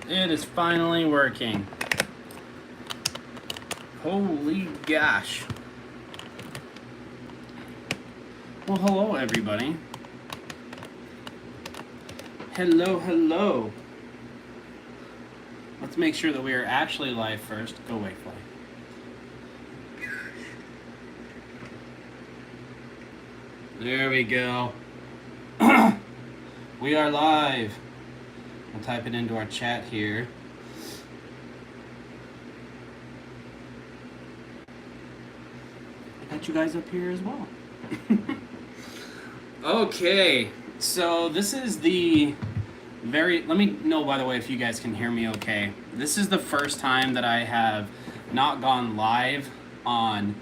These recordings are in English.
It is finally working. Holy gosh. Well, hello everybody. Hello, hello. Let's make sure that we are actually live first. Go away, Fly. There we go. We are live. I'll type it into our chat here. I got you guys up here as well. Okay, so this is the let me know, by the way, if you guys can hear me okay. This is the first time that I have not gone live on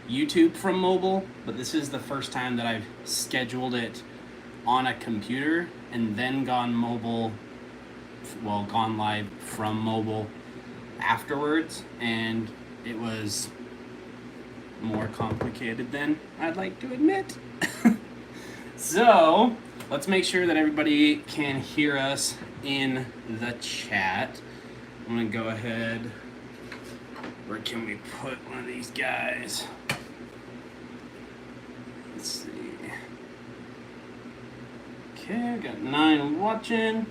YouTube from mobile, but this is the first time that I've scheduled it on a computer and then gone live from mobile afterwards, and it was more complicated than I'd like to admit. So let's make sure that everybody can hear us in the chat. I'm gonna go ahead. Where can we put one of these guys? Let's see. Okay, I got 9 watching.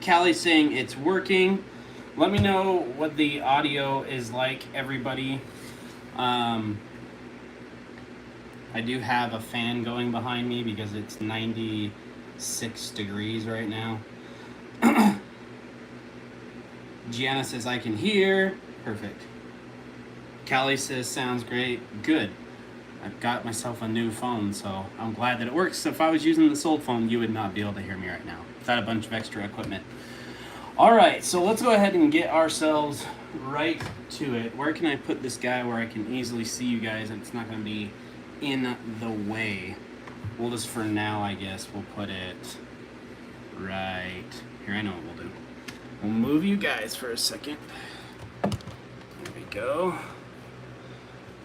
Callie's saying it's working. Let me know what the audio is like, everybody. I do have a fan going behind me because it's 96 degrees right now. Gianna says I can hear. Perfect. Callie says sounds great. Good. I've got myself a new phone, so I'm glad that it works. So if I was using this old phone, you would not be able to hear me right now without a bunch of extra equipment. All right, so let's go ahead and get ourselves right to it. Where can I put this guy where I can easily see you guys and it's not going to be in the way? We'll just, for now, I guess, we'll put it right here. I know what we'll do. We'll move you guys for a second. There we go.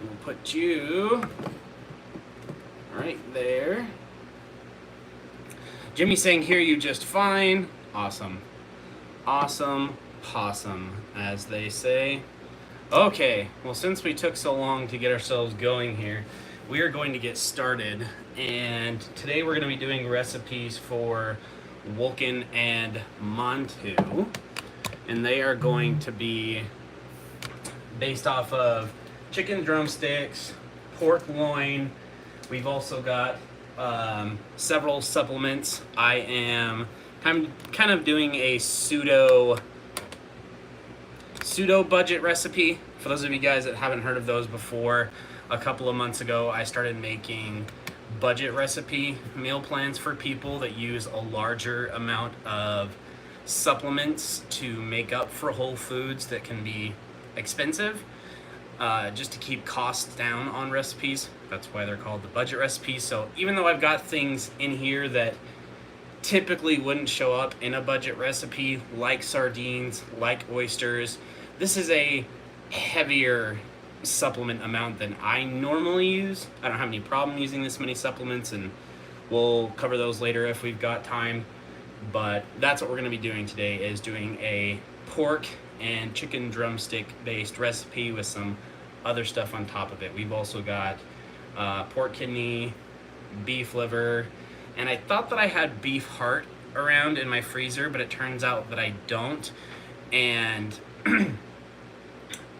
We'll put you right there. Jimmy's saying hear you just fine. Awesome. Awesome possum, as they say. Okay, well, since we took so long to get ourselves going here, we are going to get started. And today we're going to be doing recipes for Vulcan and Montu. And they are going to be based off of chicken drumsticks, pork loin. We've also got several supplements. I'm kind of doing a pseudo budget recipe. For those of you guys that haven't heard of those before, a couple of months ago I started making budget recipe meal plans for people that use a larger amount of supplements to make up for whole foods that can be expensive, just to keep costs down on recipes. That's why they're called the budget recipes. So even though I've got things in here that typically wouldn't show up in a budget recipe, like sardines, like oysters, this is a heavier supplement amount than I normally use. I don't have any problem using this many supplements, and we'll cover those later if we've got time. But that's what we're going to be doing today, is doing a pork and chicken drumstick based recipe with some other stuff on top of it. We've also got pork kidney, beef liver, and I thought that I had beef heart around in my freezer, but it turns out that I don't. And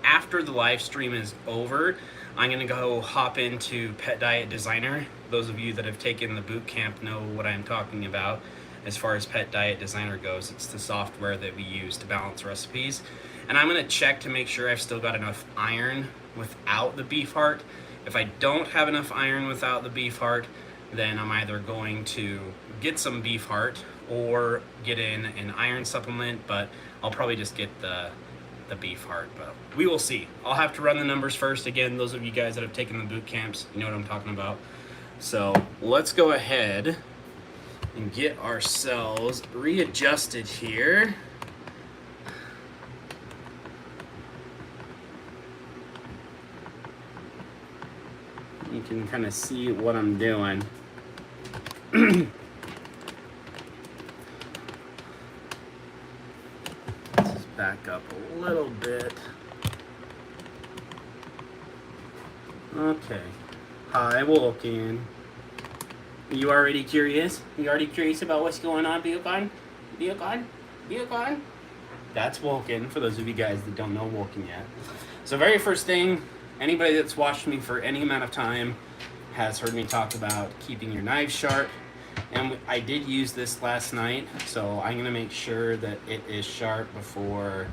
after the live stream is over, I'm going to go hop into Pet Diet Designer. Those of you that have taken the boot camp know what I'm talking about as far as Pet Diet Designer goes. It's the software that we use to balance recipes. And I'm going to check to make sure I've still got enough iron without the beef heart. If I don't have enough iron without the beef heart, then I'm either going to get some beef heart or get in an iron supplement, but I'll probably just get the beef heart, but we will see. I'll have to run the numbers first. Again, those of you guys that have taken the boot camps, you know what I'm talking about. So let's go ahead and get ourselves readjusted here. You can kind of see what I'm doing. back up a little bit. Okay. Hi, Wolken. You already curious? You already curious about what's going on, Biocon? Biocon? Biocon? That's Wolken, for those of you guys that don't know Wolken yet. So very first thing, anybody that's watched me for any amount of time has heard me talk about keeping your knife sharp. And I did use this last night, so I'm gonna make sure that it is sharp before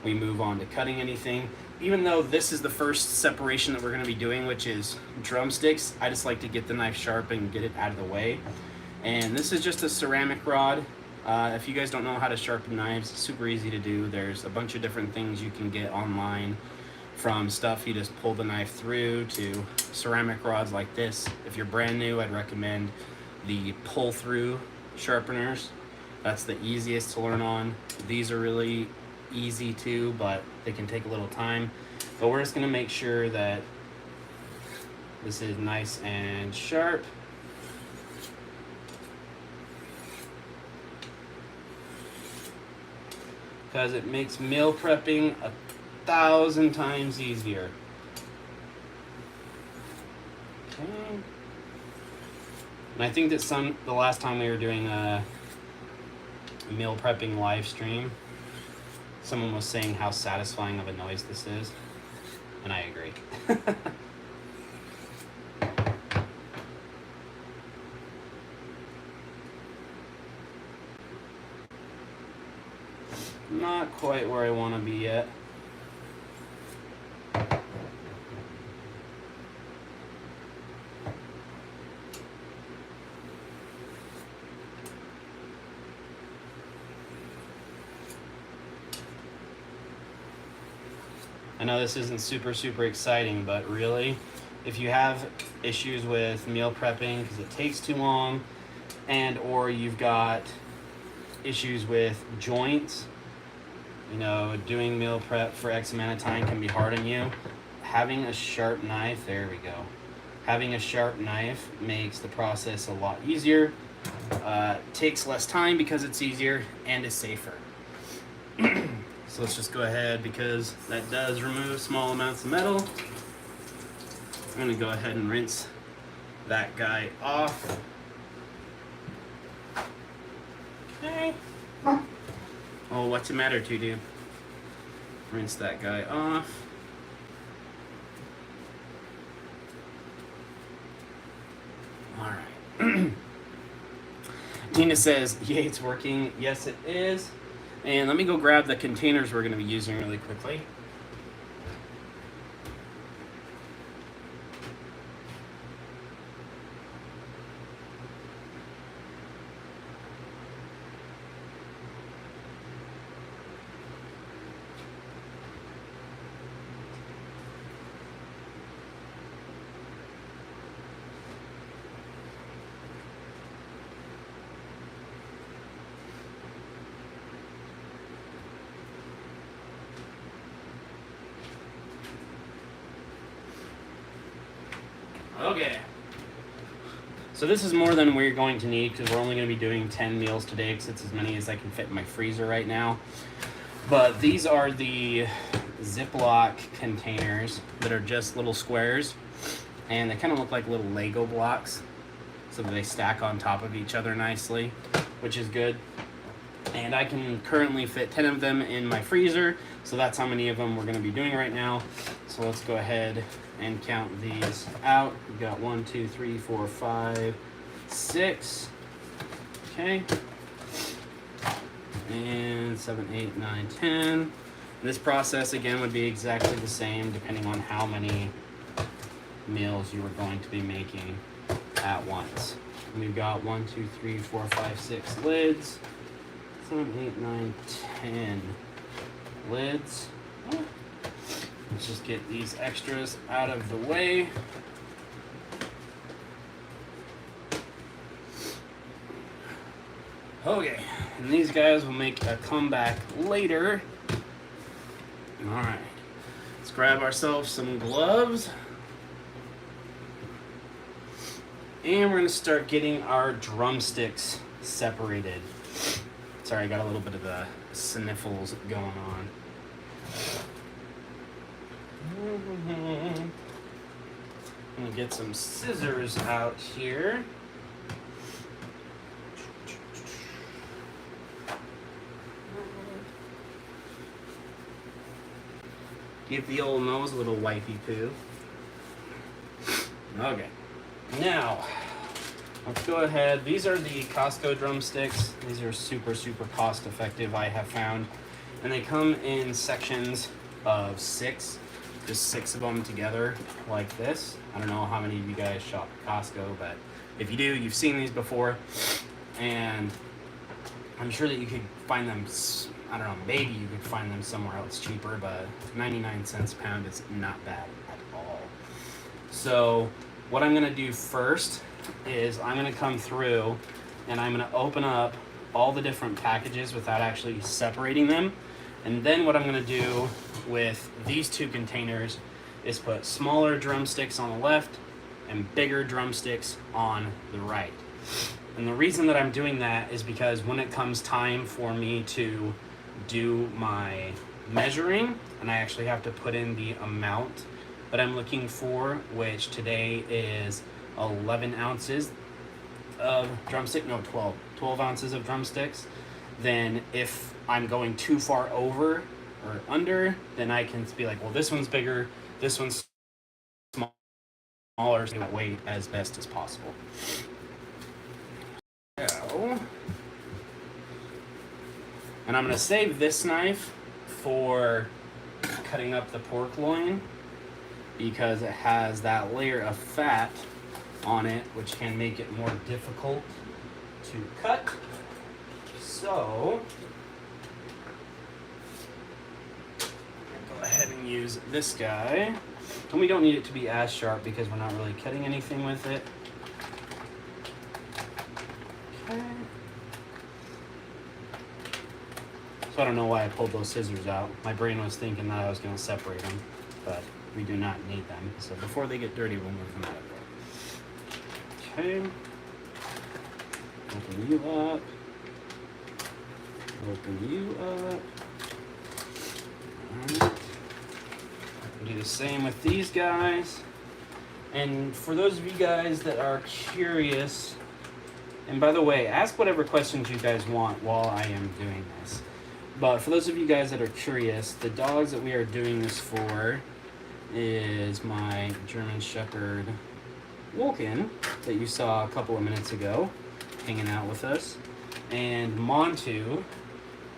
we move on to cutting anything. Even though this is the first separation that we're going to be doing, which is drumsticks, I just like to get the knife sharp and get it out of the way. And this is just a ceramic rod. If you guys don't know how to sharpen knives, it's super easy to do. There's a bunch of different things you can get online, from stuff you just pull the knife through to ceramic rods like this. If you're brand new, I'd recommend the pull-through sharpeners. That's the easiest to learn on. These are really easy too, but they can take a little time. But we're just going to make sure that this is nice and sharp. Because it makes meal prepping 1,000 times easier. Okay. And I think that the last time we were doing a meal prepping live stream, someone was saying how satisfying of a noise this is, and I agree. Not quite where I want to be yet. I know this isn't super exciting, but really, if you have issues with meal prepping because it takes too long, and or you've got issues with joints, you know, doing meal prep for X amount of time can be hard on you. Having a sharp knife, there we go. Having a sharp knife makes the process a lot easier, takes less time because it's easier, and is safer. So let's just go ahead, because that does remove small amounts of metal. I'm gonna go ahead and rinse that guy off. Okay. Oh, what's the matter, dude? Rinse that guy off. All right. Tina says, yay, it's working. Yes, it is. And let me go grab the containers we're going to be using really quickly. Okay. So this is more than we're going to need, because we're only going to be doing 10 meals today, because it's as many as I can fit in my freezer right now. But these are the Ziploc containers that are just little squares, and they kind of look like little Lego blocks, so that they stack on top of each other nicely, which is good. And I can currently fit 10 of them in my freezer, so that's how many of them we're going to be doing right now. So let's go ahead and count these out. We've got 1, 2, 3, 4, 5, 6. Okay. And 7, 8, 9, 10. This process again would be exactly the same depending on how many meals you are going to be making at once. And we've got 1, 2, 3, 4, 5, 6 lids. 7, 8, 9, 10 lids. Let's just get these extras out of the way. Okay, and these guys will make a comeback later. All right, let's grab ourselves some gloves. And we're gonna start getting our drumsticks separated. Sorry, I got a little bit of the sniffles going on. I'm gonna get some scissors out here. Give the old nose a little wipey poo. Okay. Now, let's go ahead. These are the Costco drumsticks. These are super, super cost effective, I have found. And they come in sections of 6, just 6 of them together like this. I don't know how many of you guys shop at Costco, but if you do, you've seen these before. And I'm sure that you could find them, I don't know, maybe you could find them somewhere else cheaper, but 99 cents a pound is not bad at all. So what I'm gonna do first is I'm gonna come through and I'm gonna open up all the different packages without actually separating them. And then what I'm gonna do with these 2 containers is put smaller drumsticks on the left and bigger drumsticks on the right. And the reason that I'm doing that is because when it comes time for me to do my measuring, and I actually have to put in the amount that I'm looking for, which today is 11 ounces of drumstick, no, 12 ounces of drumsticks, then if I'm going too far over or under, then I can be like, well, this one's bigger, this one's smaller, so weight as best as possible. So, and I'm going to save this knife for cutting up the pork loin because it has that layer of fat on it, which can make it more difficult to cut. So, go ahead and use this guy. And we don't need it to be as sharp because we're not really cutting anything with it. Okay. So I don't know why I pulled those scissors out. My brain was thinking that I was going to separate them, but we do not need them. So before they get dirty, we'll move them out of there. Okay. Open you up. Open you up. Alright. Do the same with these guys. And for those of you guys that are curious, and by the way, ask whatever questions you guys want while I am doing this. But for those of you guys that are curious, the dogs that we are doing this for is my German Shepherd Wolken that you saw a couple of minutes ago hanging out with us, and Montu,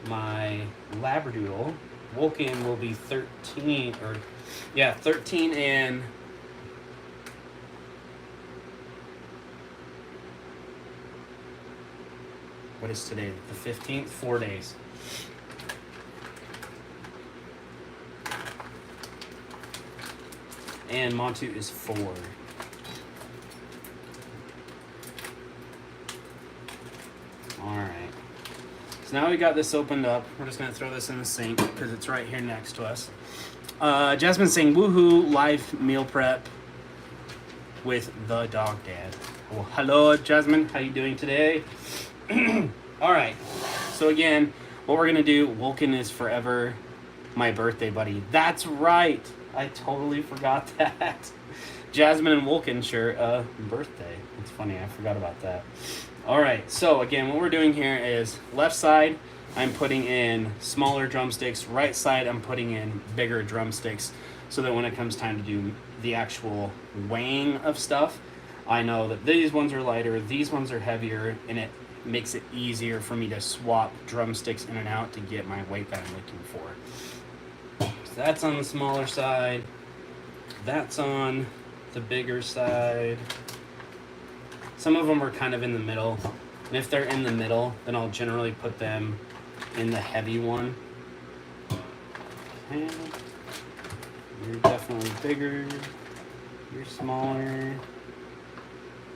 my Labradoodle. Wolken will be 13 and what is today? The 15th? 4 days. And Montu is 4. Alright. So now we got this opened up. We're just going to throw this in the sink because it's right here next to us. Jasmine's saying, woohoo, live meal prep with the dog dad. Well, hello, Jasmine. How you doing today? Alright. So again, what we're going to do, Wolken is forever my birthday buddy. That's right. I totally forgot that. Jasmine and Wolken share a birthday. It's funny, I forgot about that. Alright, so again, what we're doing here is left side, I'm putting in smaller drumsticks. Right side, I'm putting in bigger drumsticks so that when it comes time to do the actual weighing of stuff, I know that these ones are lighter, these ones are heavier, and it makes it easier for me to swap drumsticks in and out to get my weight that I'm looking for. So that's on the smaller side. That's on the bigger side. Some of them are kind of in the middle. And if they're in the middle, then I'll generally put them in the heavy one. Okay. You're definitely bigger. You're smaller.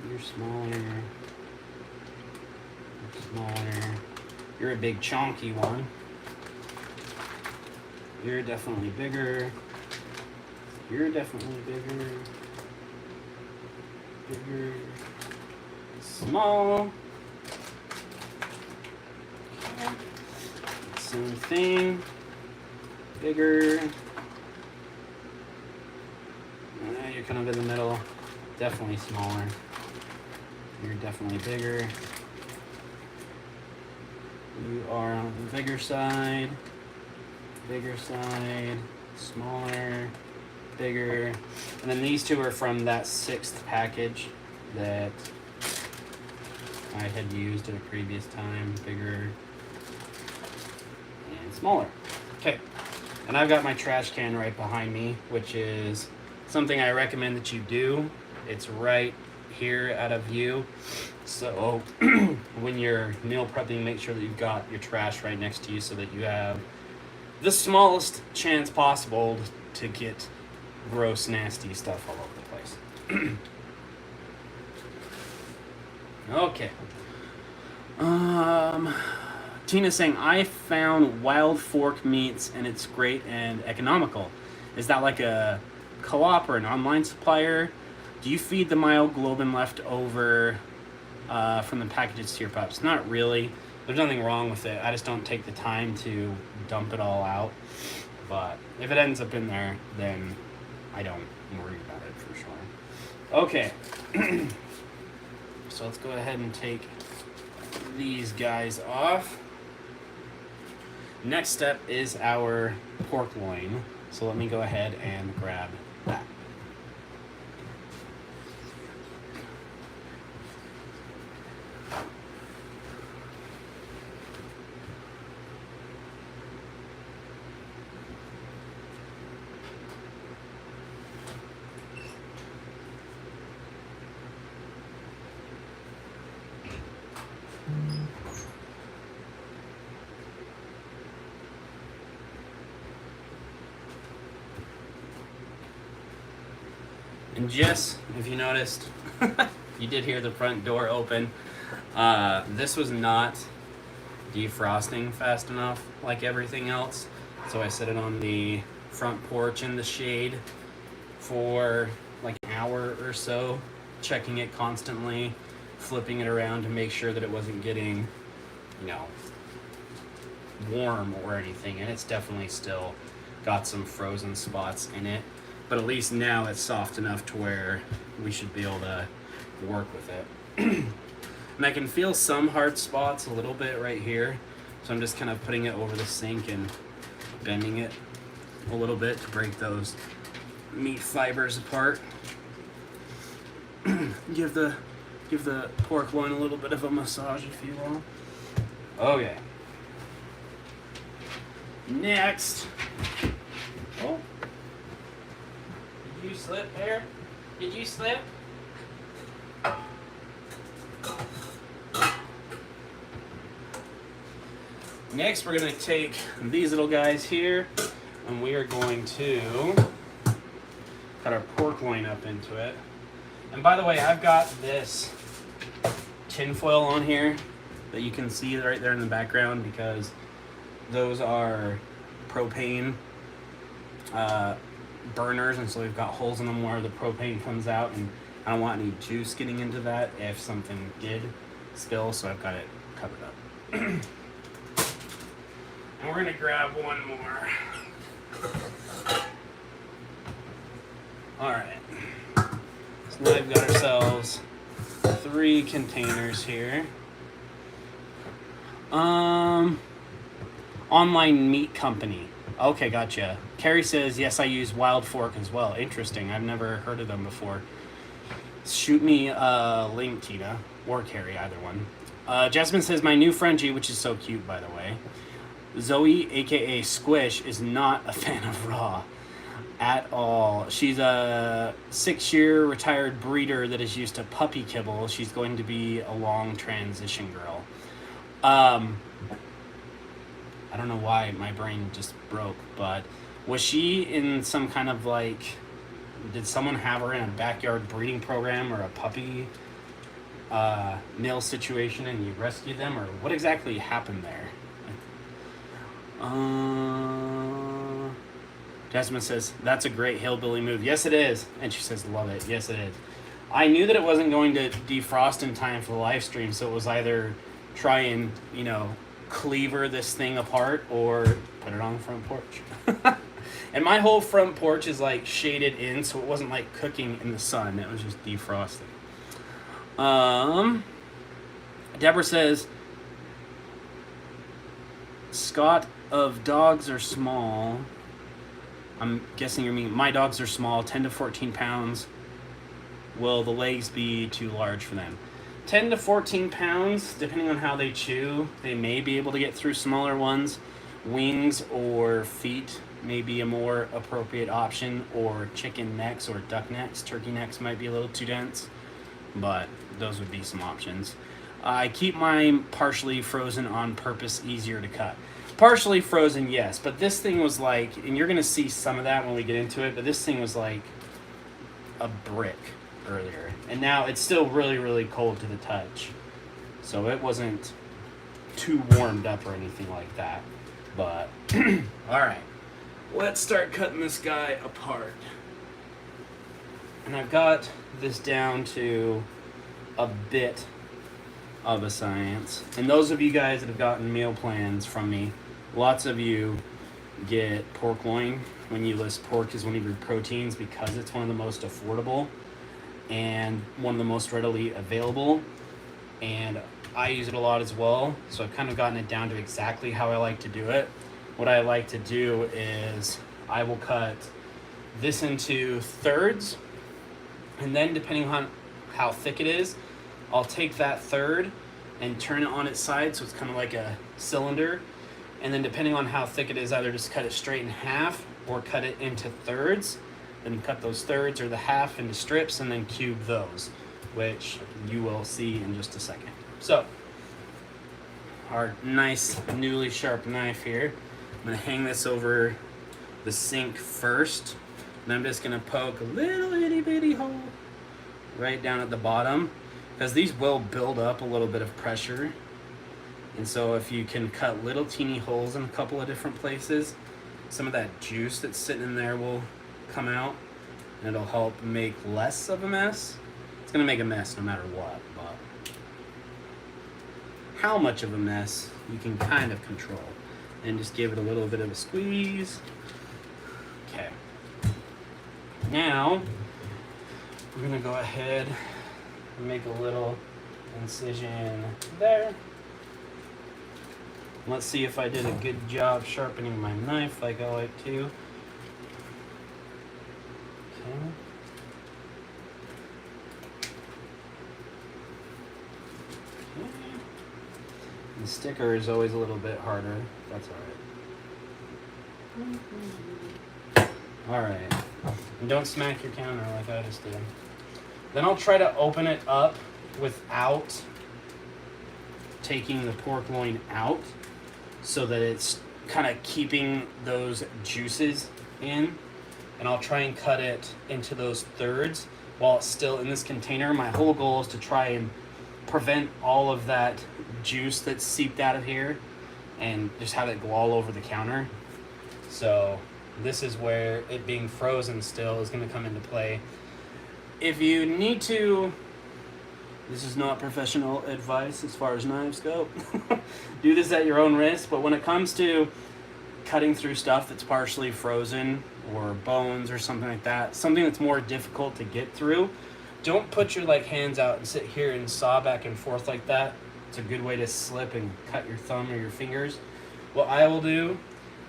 You're smaller. You're smaller. You're a big chonky one. You're definitely bigger. You're definitely bigger. Bigger. Small. Okay. Same thing. Bigger. You're kind of in the middle. Definitely smaller. You're definitely bigger. You are on the bigger side, smaller, bigger. And then these two are from that 6th package that I had used at a previous time. Bigger and smaller. Okay, and I've got my trash can right behind me, which is something I recommend that you do. It's right here out of view. So when you're meal prepping, make sure that you've got your trash right next to you so that you have the smallest chance possible to get gross, nasty stuff all over the place. Okay. Tina's saying, I found wild fork meats and it's great and economical. Is that like a co-op or an online supplier? Do you feed the myoglobin left over from the packages to your pups? Not really. There's nothing wrong with it. I just don't take the time to dump it all out. But if it ends up in there, then I don't worry about it for sure. Okay. So let's go ahead and take these guys off. Next step is our pork loin. So let me go ahead and grab that. And Jess, if you noticed, you did hear the front door open. This was not defrosting fast enough like everything else. So I set it on the front porch in the shade for like an hour or so, checking it constantly, flipping it around to make sure that it wasn't getting, warm or anything. And it's definitely still got some frozen spots in it. But at least now it's soft enough to where we should be able to work with it. And I can feel some hard spots a little bit right here. So I'm just kind of putting it over the sink and bending it a little bit to break those meat fibers apart. Give the pork loin a little bit of a massage, if you will. Okay. Next. Oh. Did you slip there? Did you slip? Next, we're going to take these little guys here, and we are going to cut our pork loin up into it. And by the way, I've got this tin foil on here that you can see right there in the background because those are propane burners, and so we've got holes in them where the propane comes out, and I don't want any juice getting into that if something did spill, so I've got it covered up. And we're gonna grab one more. Alright, so now we've got ourselves 3 containers here. Online meat company. Okay, gotcha. Carrie says, yes, I use wild fork as well. Interesting. I've never heard of them before. Shoot me a link, Tina, or Carrie, either one. Jasmine says, my new Frenchie, which is so cute, by the way. Zoe, aka Squish, is not a fan of raw at all. She's a 6-year retired breeder that is used to puppy kibble. She's going to be a long transition girl. I don't know why my brain just broke, but was she in some kind of did someone have her in a backyard breeding program or a puppy mill situation and you rescued them, or what exactly happened there? Jasmine says, that's a great hillbilly move. Yes, it is. And she says, love it. Yes, it is. I knew that it wasn't going to defrost in time for the live stream, so it was either try and, cleaver this thing apart or put it on the front porch. And my whole front porch is like shaded in, so it wasn't like cooking in the sun. It was just defrosting. Deborah says, Scott, of dogs are small. I'm guessing you mean my dogs are small, 10 to 14 pounds. Will the legs be too large for them? 10 to 14 pounds, depending on how they chew, they may be able to get through smaller ones. Wings or feet may be a more appropriate option, or chicken necks or duck necks. Turkey necks might be a little too dense, but those would be some options. I keep mine partially frozen on purpose, easier to cut. Partially frozen, yes, but this thing was like, and you're gonna see some of that when we get into it, but this thing was like a brick earlier, and now it's still really, really cold to the touch. So it wasn't too warmed up or anything like that, but all right, let's start cutting this guy apart. And I've got this down to a bit of a science. And those of you guys that have gotten meal plans from me, lots of you get pork loin when you list pork as one of your proteins because it's one of the most affordable and one of the most readily available. And I use it a lot as well, so I've kind of gotten it down to exactly how I like to do it. What I like to do is I will cut this into thirds, and then depending on how thick it is, I'll take that third and turn it on its side so it's kind of like a cylinder. And then depending on how thick it is, either just cut it straight in half or cut it into thirds. Then cut those thirds or the half into strips and then cube those, which you will see in just a second. So, our nice newly sharp knife here. I'm gonna hang this over the sink first. And I'm just gonna poke a little itty bitty hole right down at the bottom, because these will build up a little bit of pressure. And so if you can cut little teeny holes in a couple of different places, some of that juice that's sitting in there will come out, and it'll help make less of a mess. It's gonna make a mess no matter what, but how much of a mess you can kind of control. And just give it a little bit of a squeeze. Okay. Now, we're gonna go ahead make a little incision there. Let's see if I did a good job sharpening my knife like I like to. Okay. The sticker is always a little bit harder. That's alright. Alright. And don't smack your counter like I just did. Then I'll try to open it up without taking the pork loin out, so that it's kind of keeping those juices in. And I'll try and cut it into those thirds while it's still in this container. My whole goal is to try and prevent all of that juice that's seeped out of here and just have it go all over the counter. So this is where it being frozen still is going to come into play. If you need to, this is not professional advice as far as knives go, do this at your own risk, but when it comes to cutting through stuff that's partially frozen or bones or something like that, something that's more difficult to get through, don't put your hands out and sit here and saw back and forth like that. It's a good way to slip and cut your thumb or your fingers. What I will do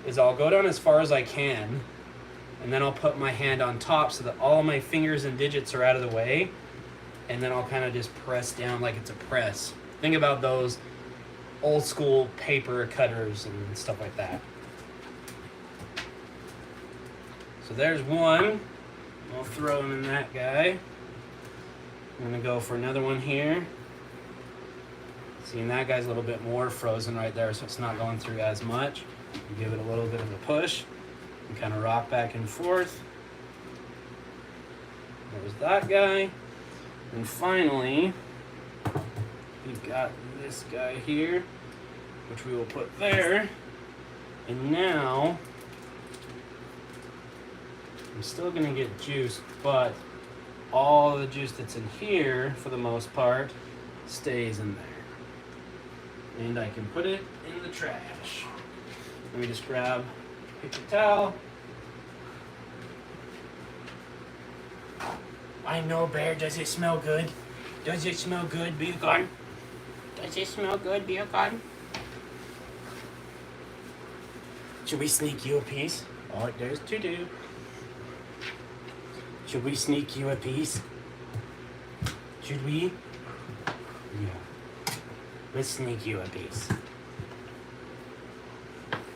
is I'll go down as far as I can, and then I'll put my hand on top so that all my fingers and digits are out of the way, and then I'll kind of just press down like it's a press. Think about those old school paper cutters and stuff like that. So there's one. I'll throw him in that guy. I'm gonna go for another one here. See, and that guy's a little bit more frozen right there, so it's not going through as much. You give it a little bit of a push and kind of rock back and forth. There's that guy. And finally, we've got this guy here, which we will put there. And now, I'm still gonna get juice, but all the juice that's in here, for the most part, stays in there. and I can put it in the trash. Let me just grab a paper towel. I know, Bear, does it smell good? Does it smell good, Beacon? Does it smell good, Beacon? Should we sneak you a piece? All there's to do. Should we sneak you a piece? Should we? Yeah. Let's sneak you a piece.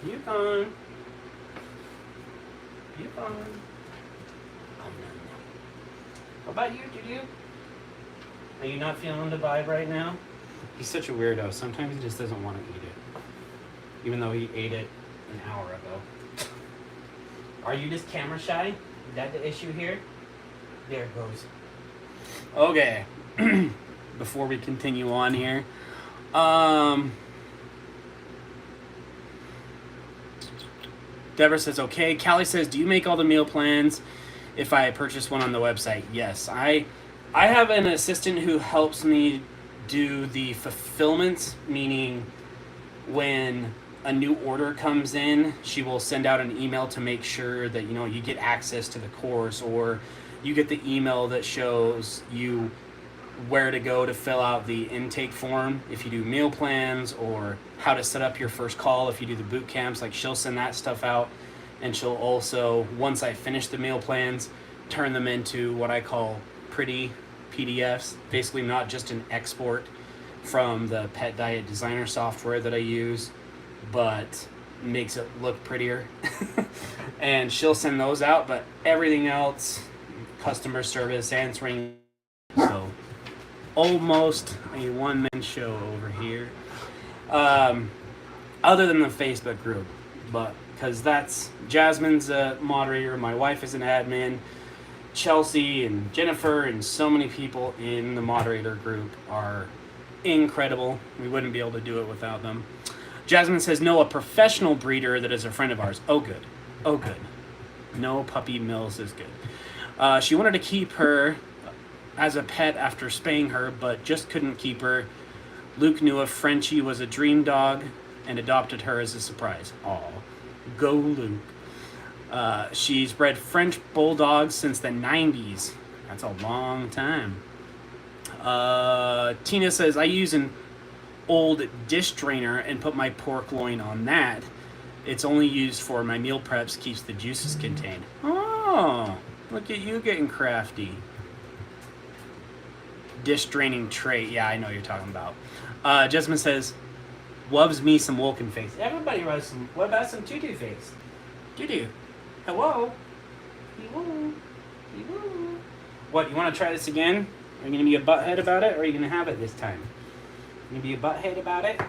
Beacon. Beacon. How about you, Dudu? Are you not feeling the vibe right now? He's such a weirdo. Sometimes he just doesn't want to eat it. Even though he ate it an hour ago. Are you just camera shy? Is that the issue here? There it goes. Okay. Before we continue on here. Deborah says, okay. Callie says, do you make all the meal plans if I purchase one on the website? Yes. I have an assistant who helps me do the fulfillments, meaning when a new order comes in, she will send out an email to make sure that, you know, you get access to the course, or you get the email that shows you where to go to fill out the intake form if you do meal plans, or how to set up your first call if you do the boot camps. Like, she'll send that stuff out, and she'll also, once I finish the meal plans, turn them into what I call pretty PDFs, basically not just an export from the pet diet designer software that I use, but makes it look prettier. And she'll send those out, but everything else, customer service, answering, so almost a one-man show over here, other than the Facebook group, but because that's Jasmine's a moderator, my wife is an admin, Chelsea and Jennifer and so many people in the moderator group are incredible. We wouldn't be able to do it without them. Jasmine says, no, a professional breeder that is a friend of ours. Oh, good. Oh, good. No, Puppy Mills is good. She wanted to keep her as a pet after spaying her, but just couldn't keep her. Luke knew a Frenchie was a dream dog and adopted her as a surprise. Aw, go Luke. She's bred French bulldogs since the 90s. That's a long time. Tina says, I use an old dish drainer and put my pork loin on that. It's only used for my meal preps, keeps the juices contained. Oh, look at you getting crafty. Dish draining tray. Yeah, I know what you're talking about. Jasmine says, loves me some Wolken face. Everybody loves some. What about some Tutu face? Tutu. Hello? Hello? Hello? What, you want to try this again? Are you going to be a butthead about it, or are you going to have it this time? You going to be a butthead about it?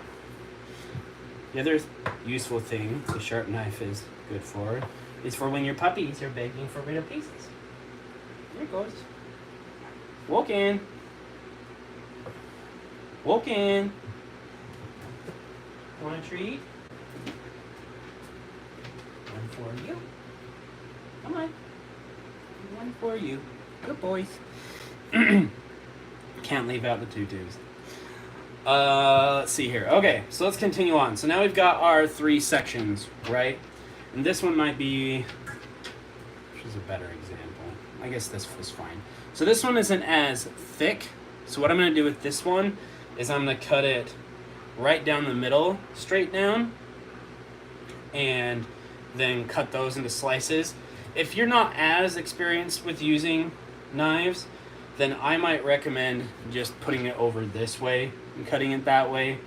The other useful thing the sharp knife is good for is for when your puppies are begging for rid of pieces. There it goes. Wolken. Wolken. Want a treat? One for you. Come on. One for you. Good boys. Can't leave out the tutus. Let's see here. Okay, so let's continue on. So now we've got our 3 sections, right? And this one might be, which is a better example. I guess this was fine. So this one isn't as thick. So what I'm going to do with this one is I'm going to cut it right down the middle, straight down, and then cut those into slices. If you're not as experienced with using knives, then I might recommend just putting it over this way and cutting it that way.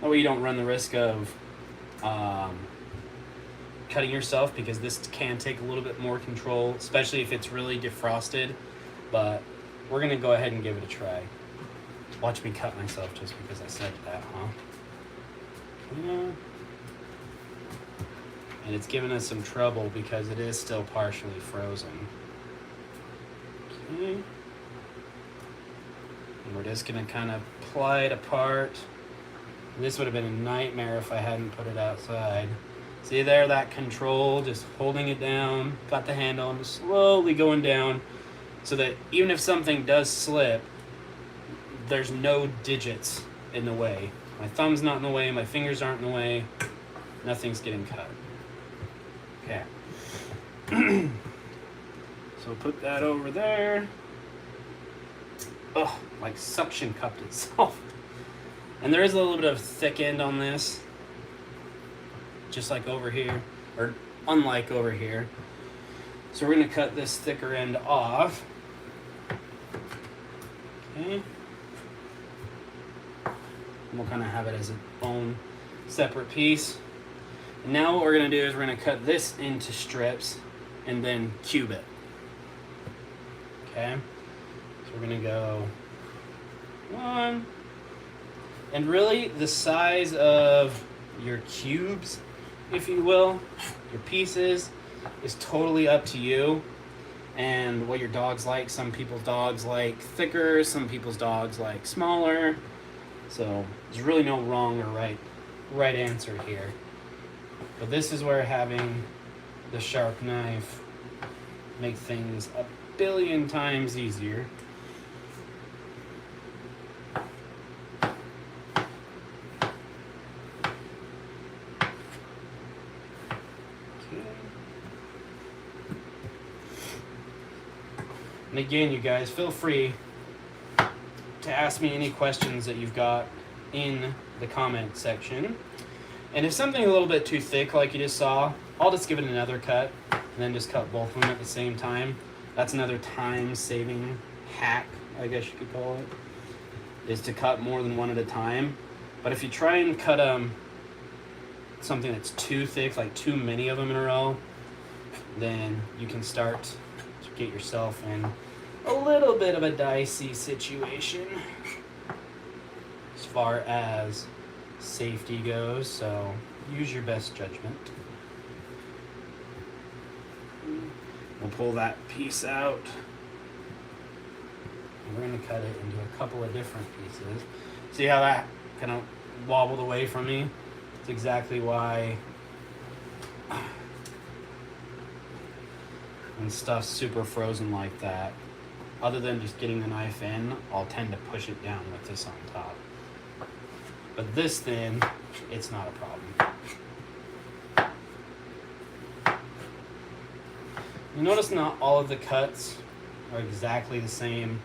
That way you don't run the risk of cutting yourself, because this can take a little bit more control, especially if it's really defrosted. But we're gonna go ahead and give it a try. Watch me cut myself just because I said that, huh? Yeah. And it's giving us some trouble because it is still partially frozen. Okay. And we're just gonna kind of ply it apart. And this would have been a nightmare if I hadn't put it outside. See there, that control, just holding it down, got the handle, and just slowly going down so that even if something does slip, there's no digits in the way. My thumb's not in the way, my fingers aren't in the way, nothing's getting cut. Okay. So put that over there. Oh, like suction cupped itself. And there is a little bit of thick end on this, just like over here, or unlike over here. So we're gonna cut this thicker end off. Okay. And we'll kind of have it as its own separate piece. And now what we're gonna do is we're gonna cut this into strips and then cube it. Okay. So we're gonna go one. And really the size of your cubes, if you will, your pieces, is totally up to you and what your dogs like. Some people's dogs like thicker, some people's dogs like smaller. So there's really no wrong or right answer here. But this is where having the sharp knife make things a billion times easier. And again, you guys, feel free to ask me any questions that you've got in the comment section. And if something a little bit too thick, like you just saw, I'll just give it another cut and then just cut both of them at the same time. That's another time-saving hack, I guess you could call it, is to cut more than one at a time. But if you try and cut something that's too thick, like too many of them in a row, then you can start to get yourself in a little bit of a dicey situation as far as safety goes, so use your best judgment. We'll pull that piece out. And we're going to cut it into a couple of different pieces. See how that kind of wobbled away from me? It's exactly why when stuff's super frozen like that, other than just getting the knife in, I'll tend to push it down with this on top. But this then, it's not a problem. You notice not all of the cuts are exactly the same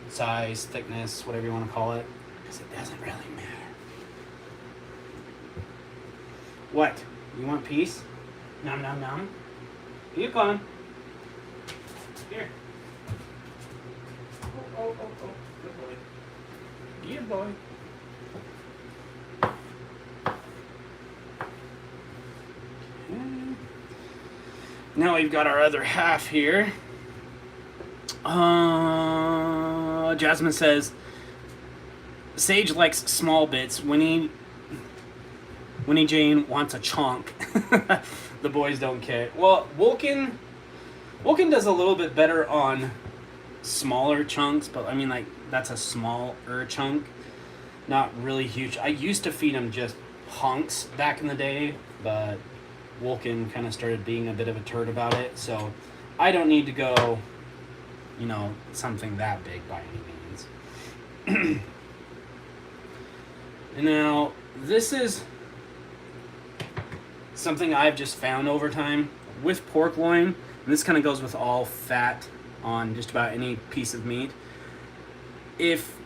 size, thickness, whatever you want to call it, because it doesn't really matter. What? You want peace? Nom nom nom. Yukon. Here. Oh. Good boy. Good boy. Okay. Now we've got our other half here. Jasmine says, Sage likes small bits. Winnie Jane wants a chunk. The boys don't care. Well, Wolken does a little bit better on smaller chunks, but I mean, like, that's a smaller chunk, not really huge. I used to feed him just hunks back in the day, but Wolken kind of started being a bit of a turd about it, so I don't need to go, something that big by any means. And now, this is something I've just found over time with pork loin, and this kind of goes with all fat on just about any piece of meat. If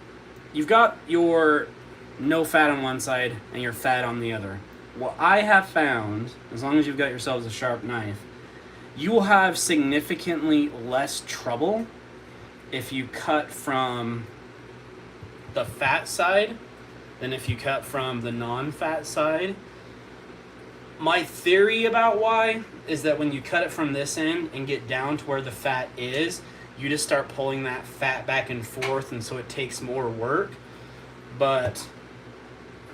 you've got your no fat on one side and your fat on the other, what I have found, as long as you've got yourselves a sharp knife, you will have significantly less trouble if you cut from the fat side than if you cut from the non-fat side. My theory about why is that when you cut it from this end and get down to where the fat is, you just start pulling that fat back and forth, and so it takes more work. But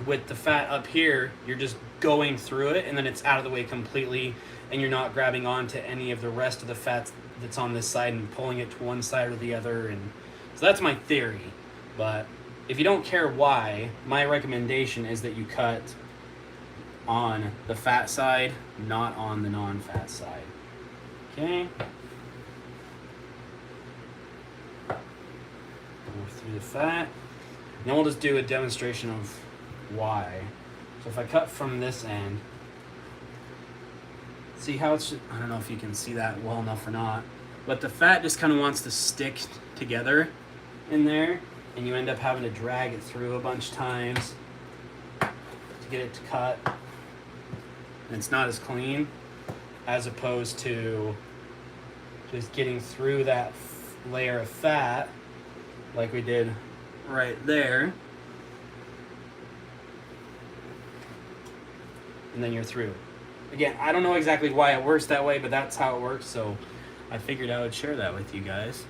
with the fat up here, you're just going through it, and then it's out of the way completely, and you're not grabbing onto any of the rest of the fat that's on this side and pulling it to one side or the other. And so that's my theory. But if you don't care why, my recommendation is that you cut on the fat side, not on the non-fat side. Okay. Go through the fat. Then we'll just do a demonstration of why. So if I cut from this end, see how it's, I don't know if you can see that well enough or not, but the fat just kind of wants to stick together in there, and you end up having to drag it through a bunch of times to get it to cut. And it's not as clean as opposed to just getting through that layer of fat like we did right there. And then you're through. Again, I don't know exactly why it works that way, but that's how it works, so I figured I would share that with you guys.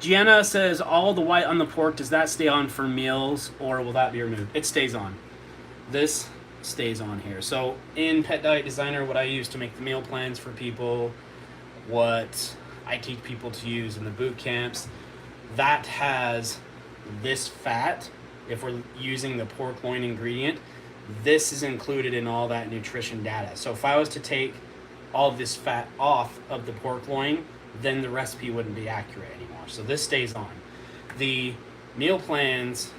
Gianna says, all the white on the pork, does that stay on for meals or will that be removed? It stays on. This stays on here. So in Pet Diet Designer, what I use to make the meal plans for people, what I teach people to use in the boot camps, that has this fat. If we're using the pork loin ingredient, this is included in all that nutrition data. So if I was to take all this fat off of the pork loin, then the recipe wouldn't be accurate anymore. So this stays on. The meal plans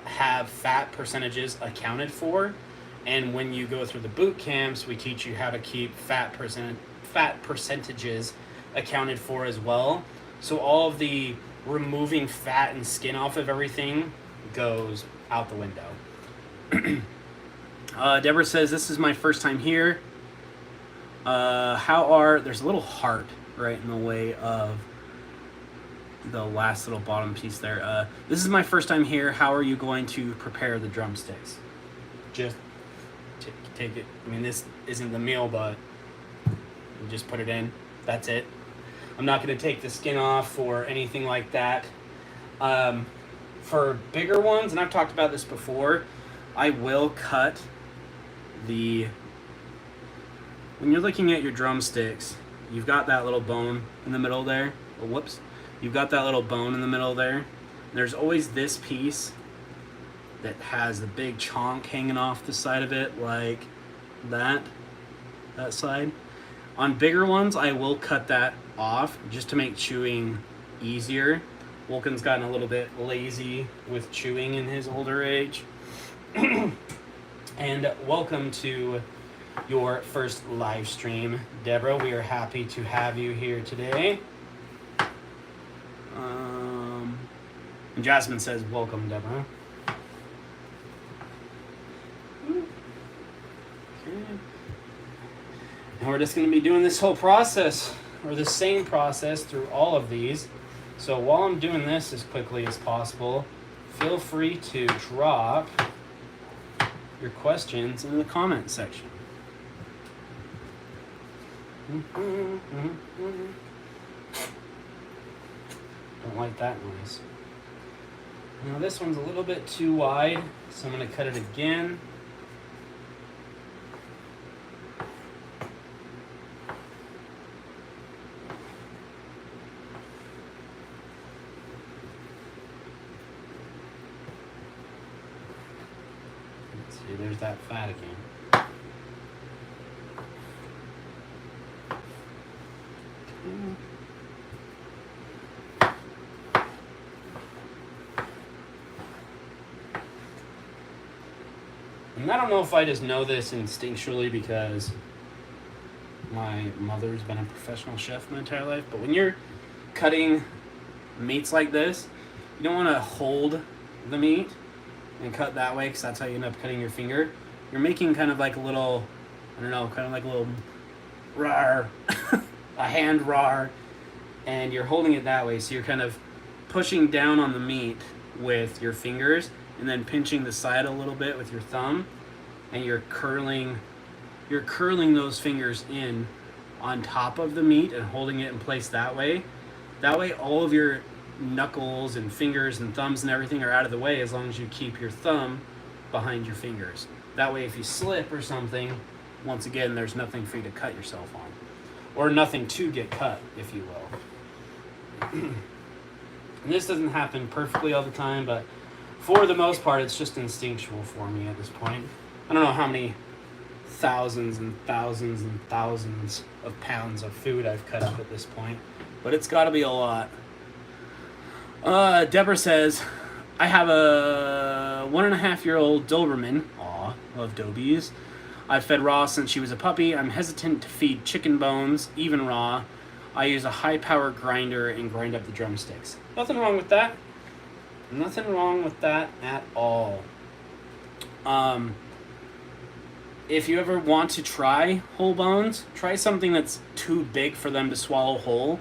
have fat percentages accounted for, and when you go through the boot camps, we teach you how to keep fat percentages accounted for as well. So all of the removing fat and skin off of everything goes out the window. Deborah says, this is my first time here. There's a little heart right in the way of the last little bottom piece there. This is my first time here. How are you going to prepare the drumsticks? Just take it. I mean, this isn't the meal, but you just put it in. That's it. I'm not going to take the skin off or anything like that. For bigger ones, and I've talked about this before, I will cut when you're looking at your drumsticks, you've got that little bone in the middle there. Oh, whoops. You've got that little bone in the middle there. There's always this piece that has the big chonk hanging off the side of it, like that side. On bigger ones, I will cut that off just to make chewing easier. Wolken's gotten a little bit lazy with chewing in his older age. And welcome to your first live stream, Deborah. We are happy to have you here today. And Jasmine says, welcome, Deborah. Okay. And we're just going to be doing this whole process, or the same process through all of these. So while I'm doing this as quickly as possible, feel free to drop your questions in the comment section. Don't like that noise. Now this one's a little bit too wide, so I'm going to cut it again. Let's see, there's that fat again. And I don't know if I just know this instinctually because my mother's been a professional chef my entire life, but when you're cutting meats like this, you don't want to hold the meat and cut that way because that's how you end up cutting your finger. You're making kind of like a little, I don't know, kind of like a little rar, a hand rar, and you're holding it that way, so you're kind of pushing down on the meat with your fingers and then pinching the side a little bit with your thumb, and you're curling those fingers in on top of the meat and holding it in place that way. That way all of your knuckles and fingers and thumbs and everything are out of the way, as long as you keep your thumb behind your fingers. That way if you slip or something, once again, there's nothing for you to cut yourself on. Or nothing to get cut, if you will. And this doesn't happen perfectly all the time, but for the most part, it's just instinctual for me at this point. I don't know how many thousands and thousands and thousands of pounds of food I've cut up at this point, but it's got to be a lot. Deborah says, I have a 1.5-year-old Doberman. Aw, love Dobies. I've fed raw since she was a puppy. I'm hesitant to feed chicken bones, even raw. I use a high-power grinder and grind up the drumsticks. Nothing wrong with that. Nothing wrong with that at all. If you ever want to try whole bones, try something that's too big for them to swallow whole,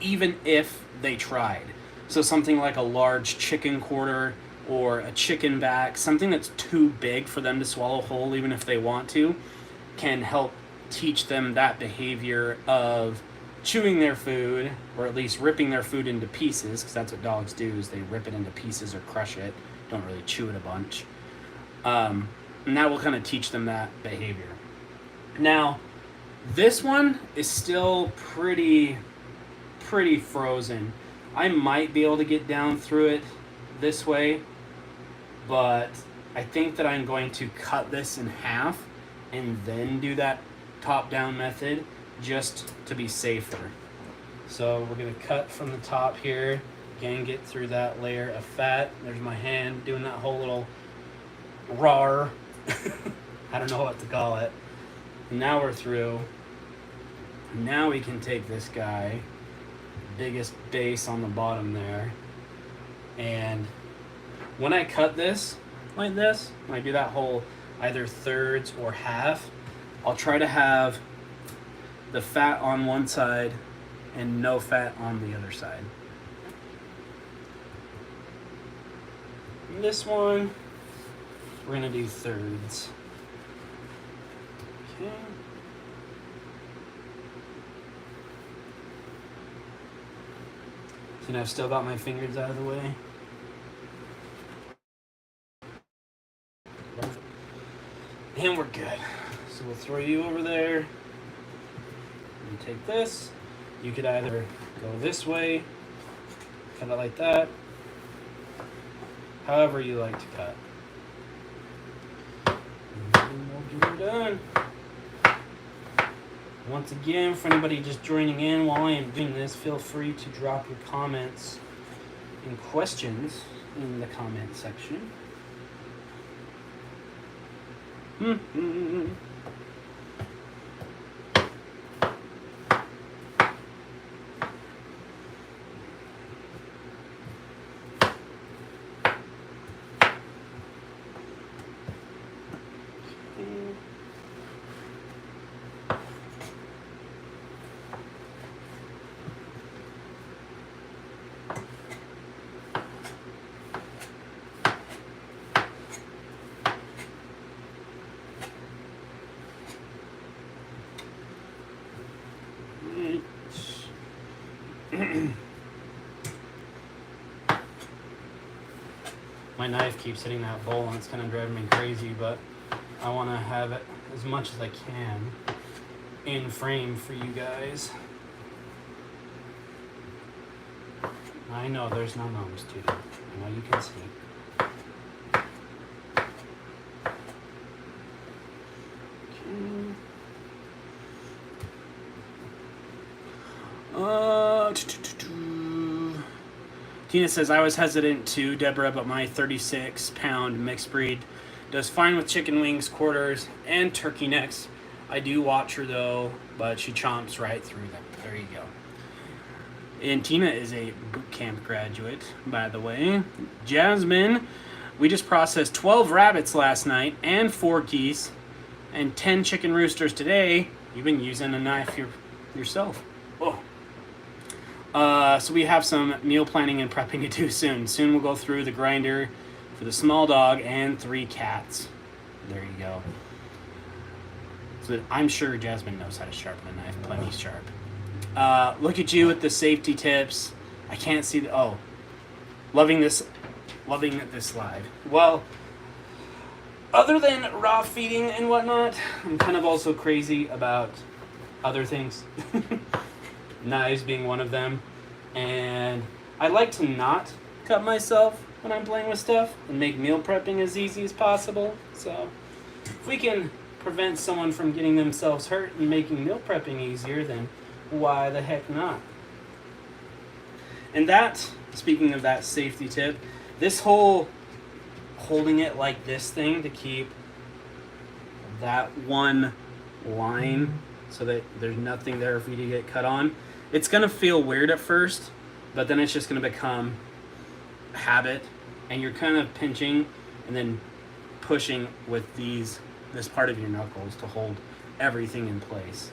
even if they tried. So something like a large chicken quarter or a chicken back, something that's too big for them to swallow whole, even if they want to, can help teach them that behavior of chewing their food, or at least ripping their food into pieces, because that's what dogs do, is they rip it into pieces or crush it, don't really chew it a bunch. And that will kind of teach them that behavior. Now, this one is still pretty frozen. I might be able to get down through it this way, but I think that I'm going to cut this in half and then do that top-down method just to be safer. So we're going to cut from the top here, again, get through that layer of fat. There's my hand doing that whole little rawr. I don't know what to call it. Now we're through. Now we can take this guy, biggest base on the bottom there, and when I cut this like this, when I do that whole either thirds or half, I'll try to have the fat on one side and no fat on the other side. And this one, we're gonna do thirds. Okay. And I've still got my fingers out of the way. And we're good. So we'll throw you over there. And take this. You could either go this way, cut it like that, however you like to cut. And we'll get her done. Once again, for anybody just joining in while I am doing this, feel free to drop your comments and questions in the comment section. My knife keeps hitting that bowl and it's kind of driving me crazy, but I want to have it as much as I can in frame for you guys. I know there's no nose to it. I know you can see. Tina says, I was hesitant too, Deborah, but my 36-pound mixed breed does fine with chicken wings, quarters, and turkey necks. I do watch her though, but she chomps right through them. There you go. And Tina is a boot camp graduate, by the way. Jasmine, we just processed 12 rabbits last night and 4 geese and 10 chicken roosters today. You've been using a knife yourself. Whoa. So we have some meal planning and prepping to do soon. Soon we'll go through the grinder for the small dog and 3 cats. There you go. So I'm sure Jasmine knows how to sharpen a knife plenty sharp. Look at you with the safety tips. I can't see the, oh, loving this live. Well, other than raw feeding and whatnot, I'm kind of also crazy about other things. Knives being one of them. And I like to not cut myself when I'm playing with stuff and make meal prepping as easy as possible. So if we can prevents someone from getting themselves hurt and making meal prepping easier, then why the heck not? And that, speaking of that safety tip, this whole holding it like this thing to keep that one line so that there's nothing there for you to get cut on, it's going to feel weird at first, but then it's just going to become habit, and you're kind of pinching and then pushing with this part of your knuckles to hold everything in place.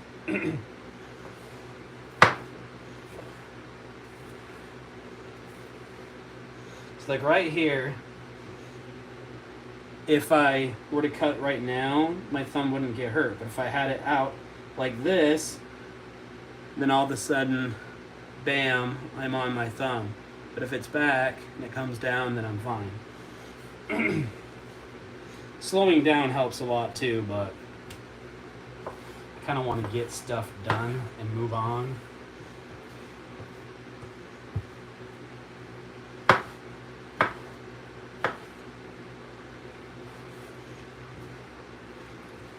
So like right here, if I were to cut right now, my thumb wouldn't get hurt. But if I had it out like this, then all of a sudden, bam, I'm on my thumb. But if it's back and it comes down, then I'm fine. Slowing down helps a lot too, but I kind of want to get stuff done and move on.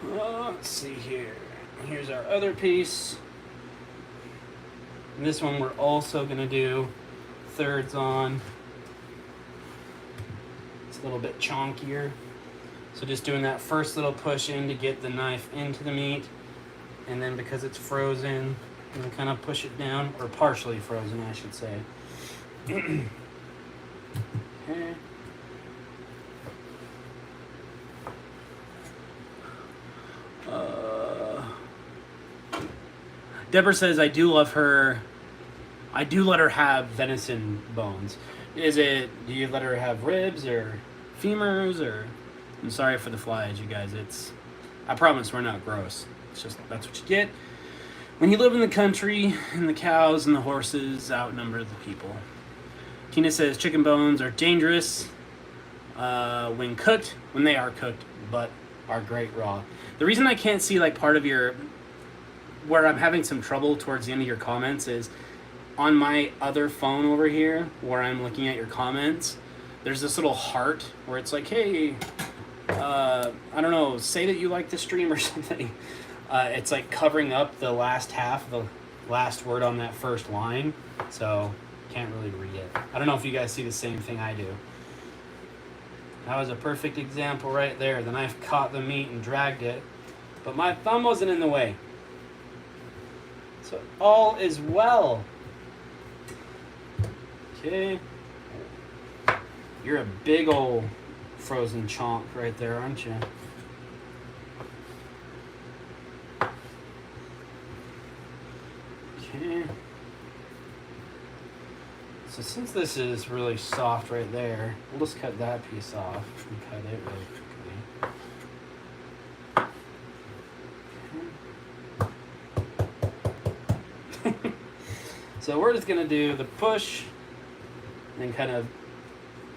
Let's see here. Here's our other piece. And this one we're also going to do thirds on. It's a little bit chonkier. So just doing that first little push in to get the knife into the meat. And then because it's frozen, you kind of push it down, or partially frozen, I should say. Okay. Deborah says, I do let her have venison bones. Do you let her have ribs or femurs, or... I'm sorry for the flies, you guys. I promise we're not gross. It's just, that's what you get when you live in the country and the cows and the horses outnumber the people. Tina says, chicken bones are dangerous when they are cooked, but are great raw. The reason I can't see like part of where I'm having some trouble towards the end of your comments is on my other phone over here where I'm looking at your comments, there's this little heart where it's like, hey, I don't know, say that you like the stream or something. It's like covering up the last half, the last word on that first line, so can't really read it. I don't know if you guys see the same thing I do. That was a perfect example right there. The knife caught the meat and dragged it, but my thumb wasn't in the way. So all is well. Okay. You're a big old frozen chonk right there, aren't you? Okay. So since this is really soft right there, we'll just cut that piece off and cut it really quickly. So we're just going to do the push, and then kind of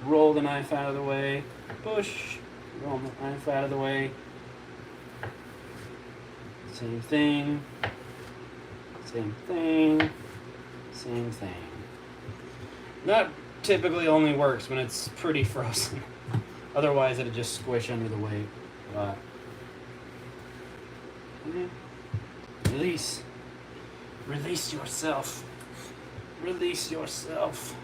roll the knife out of the way, push, roll the knife out of the way. Same thing, same thing, same thing. That typically only works when it's pretty frozen. Otherwise, it'll just squish under the weight. But release yourself. Release yourself.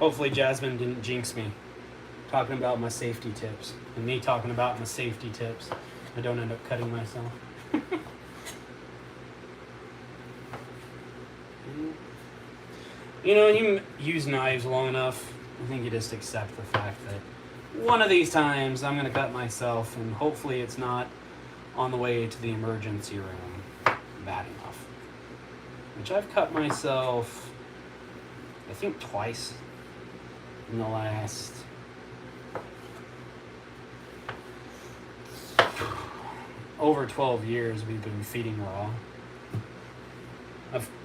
Hopefully Jasmine didn't jinx me talking about my safety tips, and me talking about my safety tips. I don't end up cutting myself. You know, you use knives long enough, I think you just accept the fact that one of these times I'm going to cut myself, and hopefully it's not on the way to the emergency room bad enough. Which I've cut myself, I think, twice in the last over 12 years we've been feeding raw.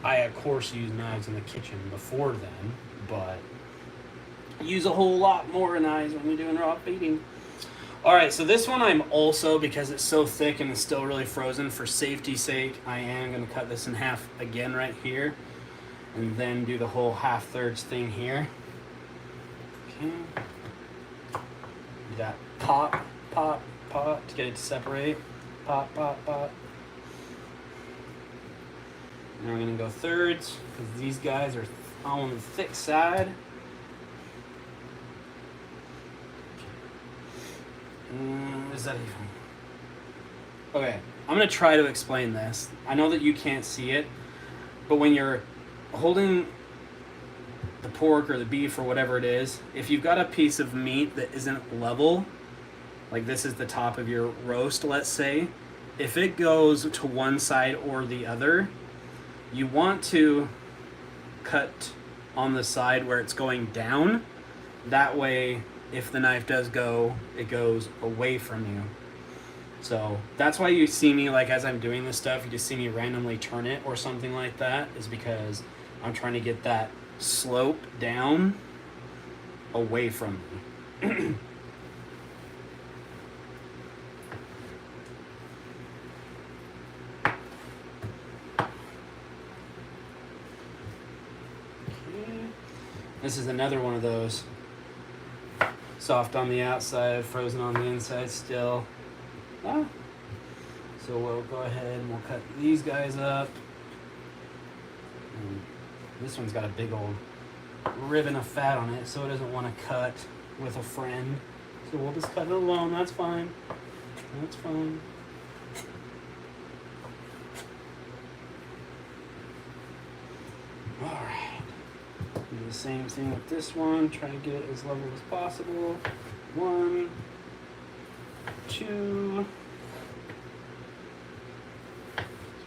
I of course use knives in the kitchen before then, but use a whole lot more knives when you're doing raw feeding. All right, so this one I'm also, because it's so thick and it's still really frozen, for safety's sake, I am going to cut this in half again right here, and then do the whole half-thirds thing here. Okay. Do that pop, pop, pop to get it to separate. Pop, pop, pop. Now we're going to go thirds, because these guys are on the thick side. Is that even? Okay, I'm going to try to explain this. I know that you can't see it, but when you're holding the pork or the beef or whatever it is, if you've got a piece of meat that isn't level, like this is the top of your roast, let's say, if it goes to one side or the other, you want to cut on the side where it's going down. That way, if the knife does go, it goes away from you. So that's why you see me, like, as I'm doing this stuff, you just see me randomly turn it or something like that, is because I'm trying to get that slope down away from me. This is another one of those. Soft on the outside, frozen on the inside still. Ah. So we'll go ahead and we'll cut these guys up. And this one's got a big old ribbon of fat on it, so it doesn't want to cut with a friend. So we'll just cut it alone, that's fine. That's fine. Alright. Do the same thing with this one. Try to get it as level as possible. 1, 2,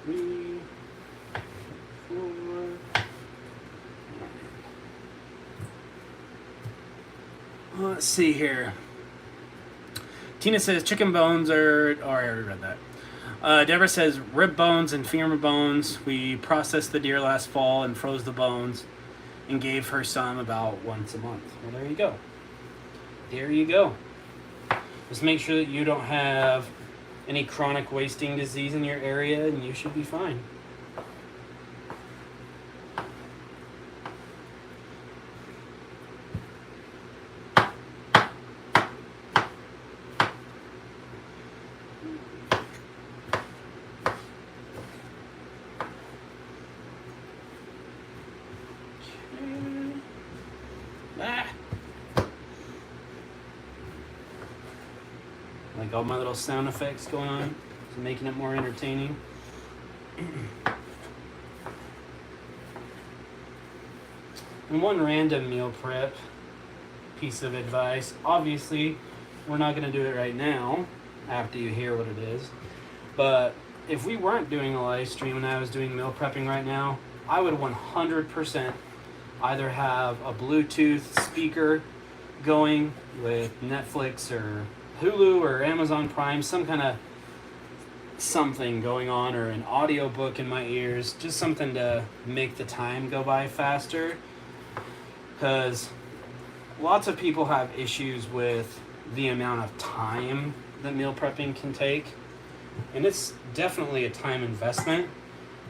3, 4. Let's see here. Tina says chicken bones are. Oh, I already read that. Deborah says rib bones and femur bones. We processed the deer last fall and froze the bones and gave her some about once a month. Well, there you go. There you go. Just make sure that you don't have any chronic wasting disease in your area, and you should be fine. Like all my little sound effects going on, so making it more entertaining. And one random meal prep piece of advice. Obviously, we're not going to do it right now after you hear what it is. But if we weren't doing a live stream and I was doing meal prepping right now, I would 100% either have a Bluetooth speaker going with Netflix or Hulu or Amazon Prime, some kind of something going on, or an audio book in my ears, just something to make the time go by faster. Because lots of people have issues with the amount of time that meal prepping can take, and it's definitely a time investment.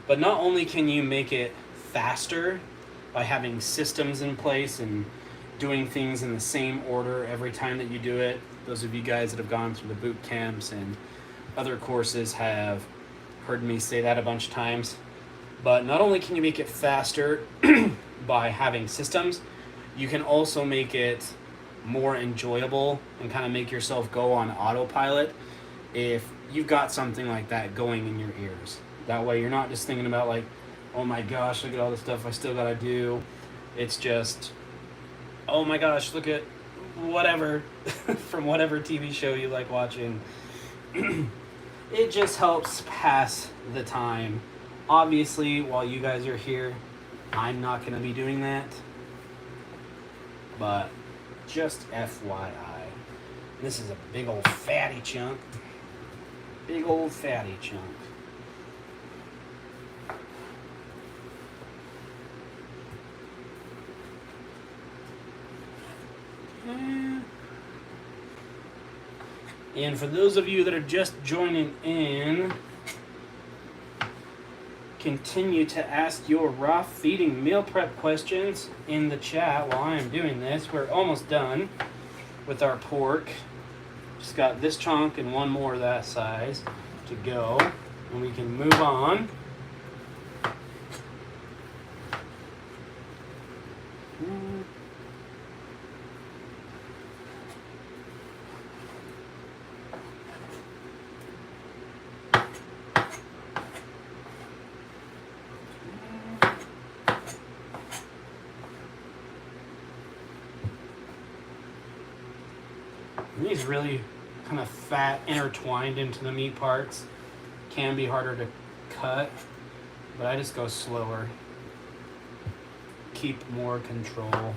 But not only can you make it faster by having systems in place and doing things in the same order every time that you do it. Those of you guys that have gone through the boot camps and other courses have heard me say that a bunch of times. But not only can you make it faster by having systems, you can also make it more enjoyable and kind of make yourself go on autopilot if you've got something like that going in your ears. That way you're not just thinking about like, oh my gosh, look at all the stuff I still gotta do. It's just, oh my gosh, look at whatever from whatever TV show you like watching. It just helps pass the time. Obviously, while you guys are here, I'm not going to be doing that. But just FYI. This is a big old fatty chunk. Big old fatty chunk. And for those of you that are just joining in, continue to ask your raw feeding meal prep questions in the chat while I am doing this. We're almost done with our pork. Just got this chunk and one more that size to go, and we can move on. These really kind of fat intertwined into the meat parts can be harder to cut, but I just go slower. Keep more control.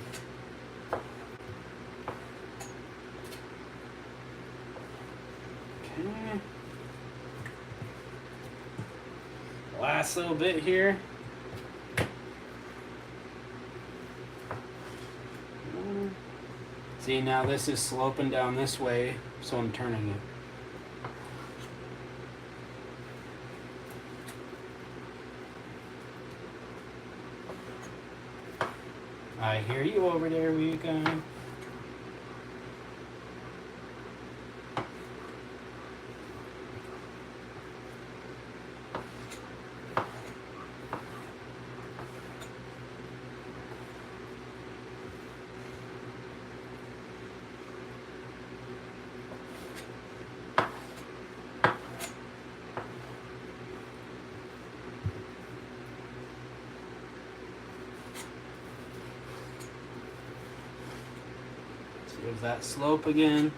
Okay. Last little bit here. See, now this is sloping down this way, so I'm turning it. I hear you over there, Weekend. There's that slope again.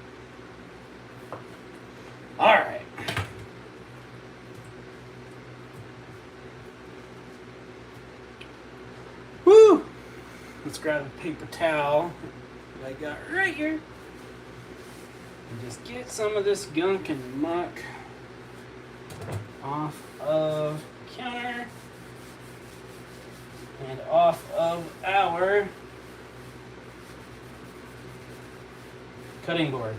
All right. Woo! Let's grab a paper towel that I got right here and just get some of this gunk and muck off of the counter and off of our cutting board.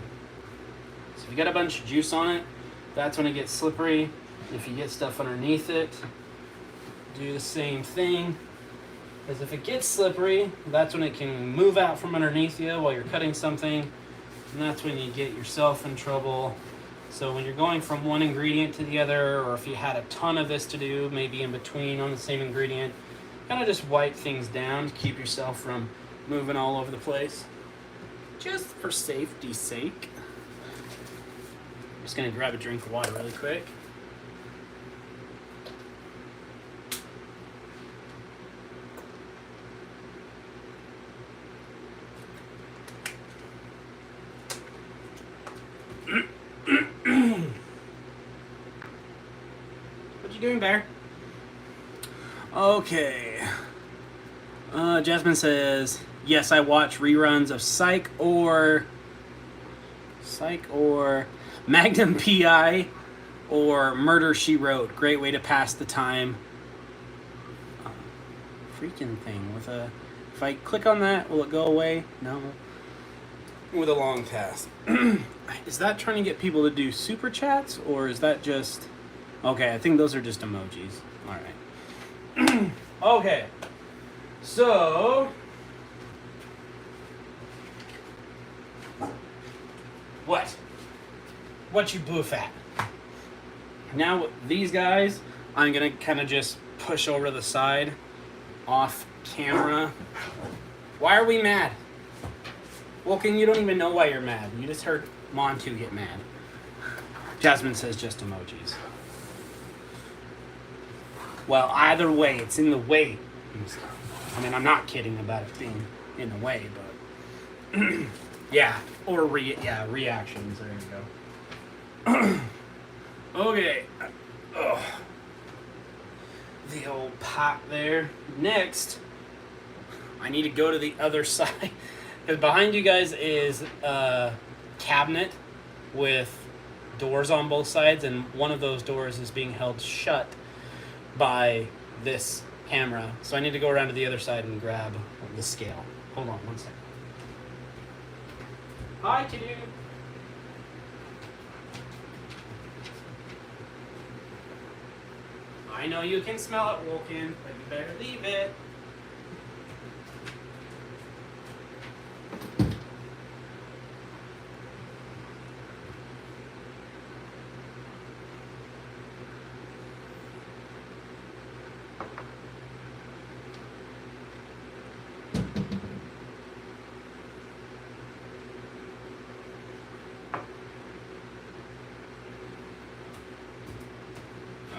So if you got a bunch of juice on it, that's when it gets slippery. If you get stuff underneath it, do the same thing. Because if it gets slippery, that's when it can move out from underneath you while you're cutting something, and that's when you get yourself in trouble. So when you're going from one ingredient to the other, or if you had a ton of this to do, maybe in between on the same ingredient, kind of just wipe things down to keep yourself from moving all over the place. Just for safety's sake. I'm just gonna grab a drink of water really quick. What you doing, Bear? Okay. Jasmine says, yes, I watch reruns of Psych or Magnum PI or Murder, She Wrote. Great way to pass the time. Freaking thing with a... If I click on that, will it go away? No. With a long task. Is that trying to get people to do super chats, or is that just... Okay, I think those are just emojis. All right. Okay. So... What you boof at? Now these guys, I'm gonna kind of just push over the side, off camera. Why are we mad? Wilkin, you don't even know why you're mad. You just heard Montu get mad. Jasmine says just emojis. Well, either way, it's in the way. I mean, I'm not kidding about it being in the way, but yeah, or reactions. There you go. Okay. Oh. The old pot there. Next, I need to go to the other side. Because behind you guys is a cabinet with doors on both sides, and one of those doors is being held shut by this camera. So I need to go around to the other side and grab the scale. Hold on one second. Hi, Kitty. I know you can smell it, Wilkin, but you better leave it.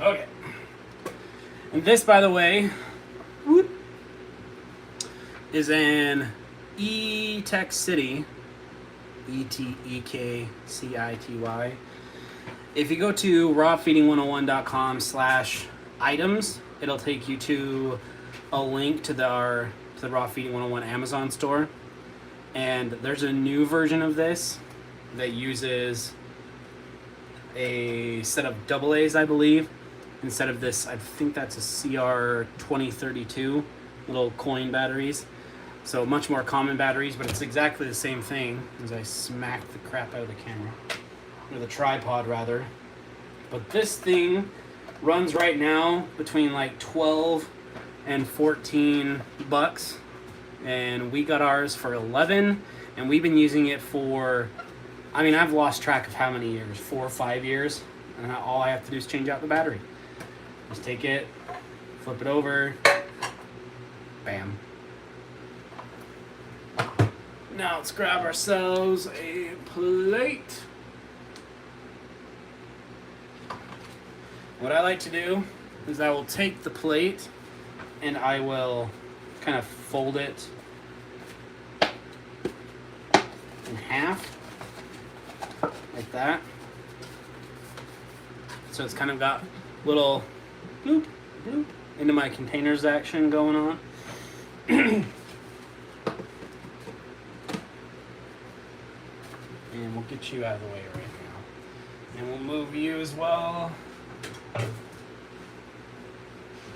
Okay. And this, by the way, is in E-Tech City, E-T-E-K-C-I-T-Y. If you go to rawfeeding101.com/items, it'll take you to a link to the Raw Feeding 101 Amazon store. And there's a new version of this that uses a set of AA's, I believe, instead of this. I think that's a CR2032 little coin batteries. So much more common batteries, but it's exactly the same thing. As I smacked the crap out of the camera, or the tripod rather. But this thing runs right now between like 12 and 14 bucks, and we got ours for 11, and we've been using it for, I mean, I've lost track of how many years, 4 or 5 years, and all I have to do is change out the battery. Just take it, flip it over, bam. Now let's grab ourselves a plate. What I like to do is I will take the plate and I will kind of fold it in half, like that. So it's kind of got little bloop, bloop into my containers action going on. And we'll get you out of the way right now. And we'll move you as well.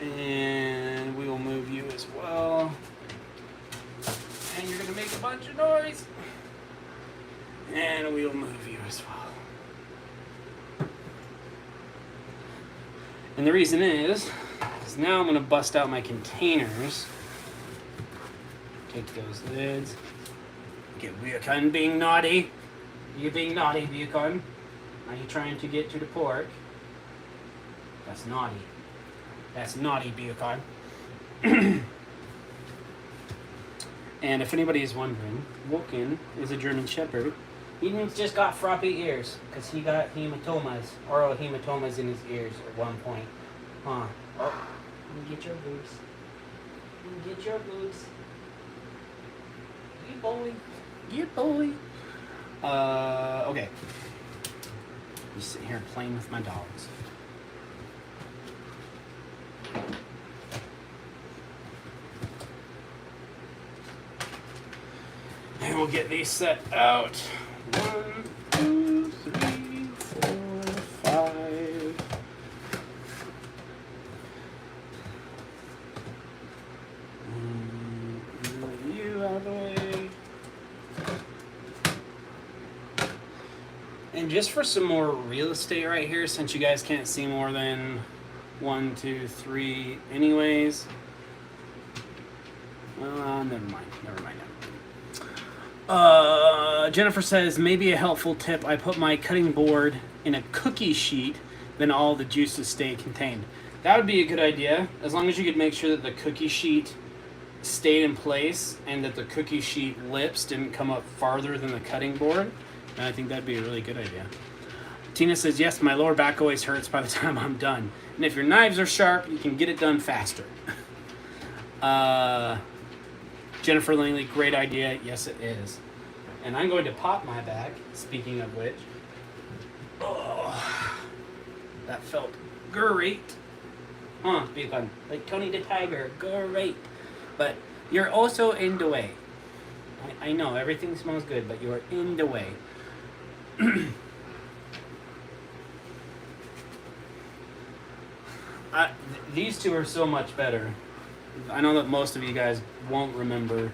And we will move you as well. And you're going to make a bunch of noise. And we will move you as well. And the reason is now I'm going to bust out my containers. Take those lids. Get Beacon being naughty. You being naughty, Beacon. Are you trying to get to the pork? That's naughty. That's naughty, Beacon. And if anybody is wondering, Wilkin is a German Shepherd. He just got floppy ears because he got hematomas, oral hematomas in his ears at one point. Huh. Oh, get your boobs. Get your boobs. You boy. You boy. Okay. Just sitting here playing with my dogs. And we'll get these set out. 1, 2, 3, 4, 5. Move you out of the way. And just for some more real estate right here, since you guys can't see more than 1, 2, 3 anyways. Never mind. Jennifer says, maybe a helpful tip, I put my cutting board in a cookie sheet, then all the juices stay contained. That would be a good idea, as long as you could make sure that the cookie sheet stayed in place and that the cookie sheet lips didn't come up farther than the cutting board. And I think that'd be a really good idea. Tina says, yes, my lower back always hurts by the time I'm done. And if your knives are sharp, you can get it done faster. Jennifer Langley, great idea. Yes, it is. And I'm going to pop my back, speaking of which. Oh, that felt great. Huh, be fun. Like Tony the Tiger, great. But you're also in the way. I know, everything smells good, but you're in the way. These two are so much better. I know that most of you guys won't remember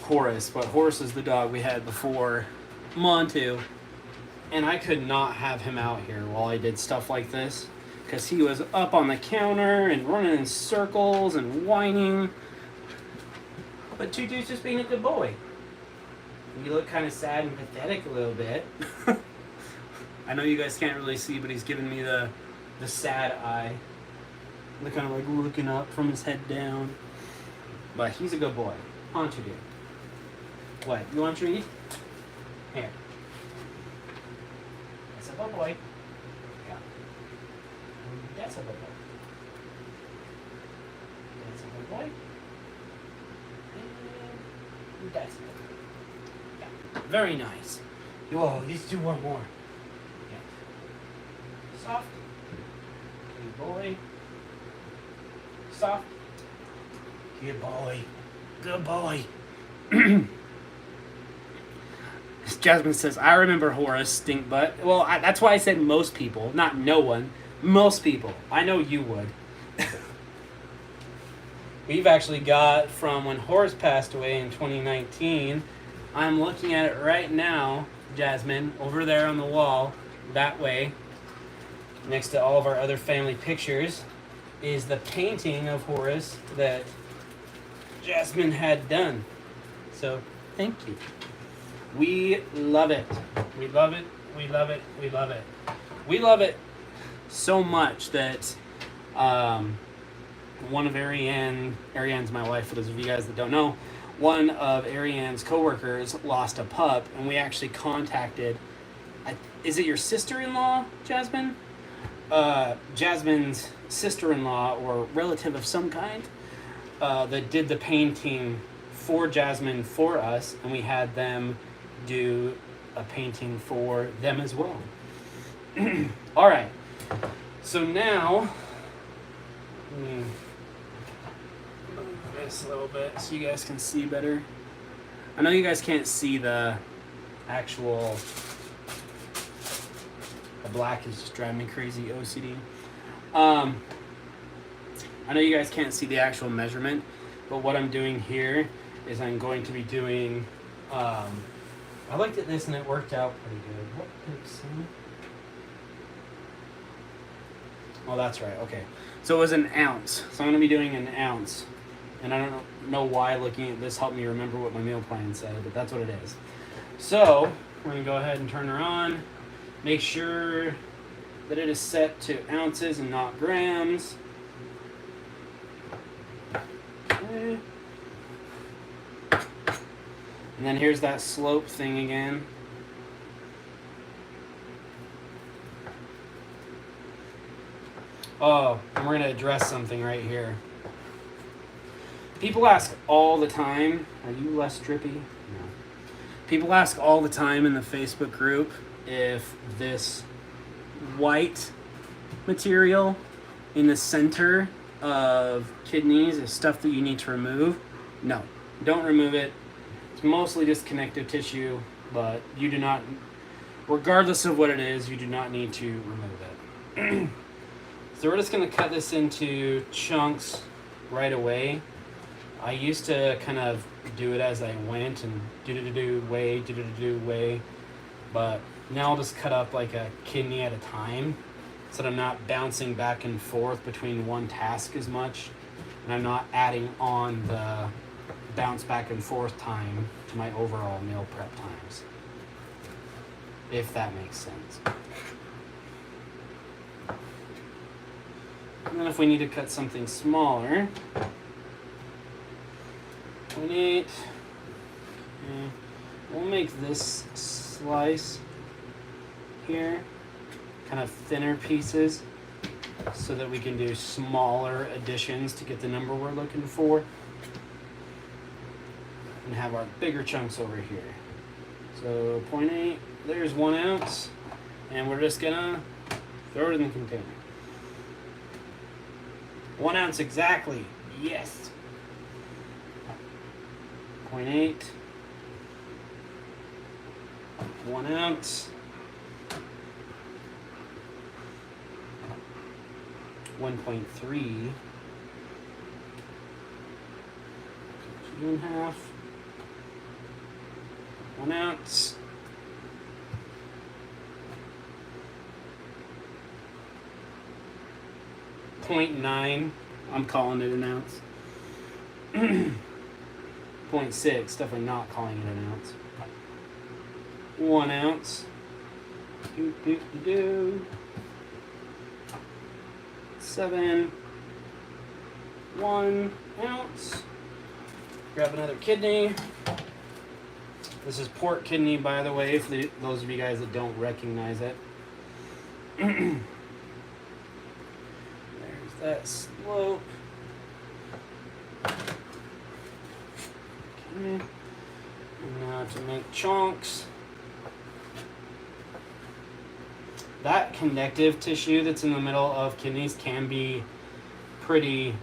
Horace, but Horace is the dog we had before Montu, and I could not have him out here while I did stuff like this because he was up on the counter and running in circles and whining. But Tutu's just being a good boy. You look kind of sad and pathetic a little bit. I know you guys can't really see, but he's giving me the sad eye. They're kind of like looking up from his head down. But he's a good boy. Aren't you, dude? What? You want a treat? Here. That's a good boy. Yeah. That's a good boy. That's a good boy. And that's a good boy. Yeah. Very nice. Whoa, let's do one more. Yeah. Soft. Good boy. Soft. Good boy. Good boy. Jasmine says, I remember Horace stink butt. Well, that's why I said most people, not no one. Most people. I know you would. We've actually got from when Horace passed away in 2019. I'm looking at it right now, Jasmine, over there on the wall, that way, next to all of our other family pictures, is the painting of Horace that Jasmine had done. So, thank you. We love it. We love it. We love it. We love it. We love it so much that one of Ariane's my wife, for those of you guys that don't know, one of Ariane's coworkers lost a pup, and we actually contacted, is it your sister-in-law, Jasmine? Jasmine's sister-in-law or relative of some kind that did the painting for Jasmine for us, and we had them do a painting for them as well. All right, so now move this a little bit so you guys can see better. I know you guys can't see the actual, the black is just driving me crazy, OCD. I know you guys can't see the actual measurement, but what I'm doing here is I'm going to be doing, I looked at this and it worked out pretty good. What did it say? Oh, that's right, okay. So it was an ounce. So I'm gonna be doing an ounce. And I don't know why looking at this helped me remember what my meal plan said, but that's what it is. So we're gonna go ahead and turn her on. Make sure that it is set to ounces and not grams. Okay. And then here's that slope thing again. Oh, and we're going to address something right here. People ask all the time, are you less drippy? No. People ask all the time in the Facebook group if this white material in the center of kidneys is stuff that you need to remove. No, don't remove it. It's mostly just connective tissue, but you do not, regardless of what it is, you do not need to remove it. So we're just going to cut this into chunks right away. I used to kind of do it as I went and do way, but now I'll just cut up like a kidney at a time so that I'm not bouncing back and forth between one task as much, and I'm not adding on the bounce back and forth time to my overall meal prep times, if that makes sense. And then if we need to cut something smaller, 0.8, okay, we'll make this slice here kind of thinner pieces so that we can do smaller additions to get the number we're looking for, and have our bigger chunks over here. So 0.8, there's 1 ounce, and we're just gonna throw it in the container. 1 ounce exactly, yes. 0.8, 1 ounce, 1.3, 2.5, 1 ounce, 1.3, 0.9, I'm calling it an ounce. 0.6, definitely not calling it an ounce. 1 ounce. 7. 1 ounce. Grab another kidney. This is pork kidney, by the way, for those of you guys that don't recognize it. There's that slope. Okay. And now to make chunks. That connective tissue that's in the middle of kidneys can be pretty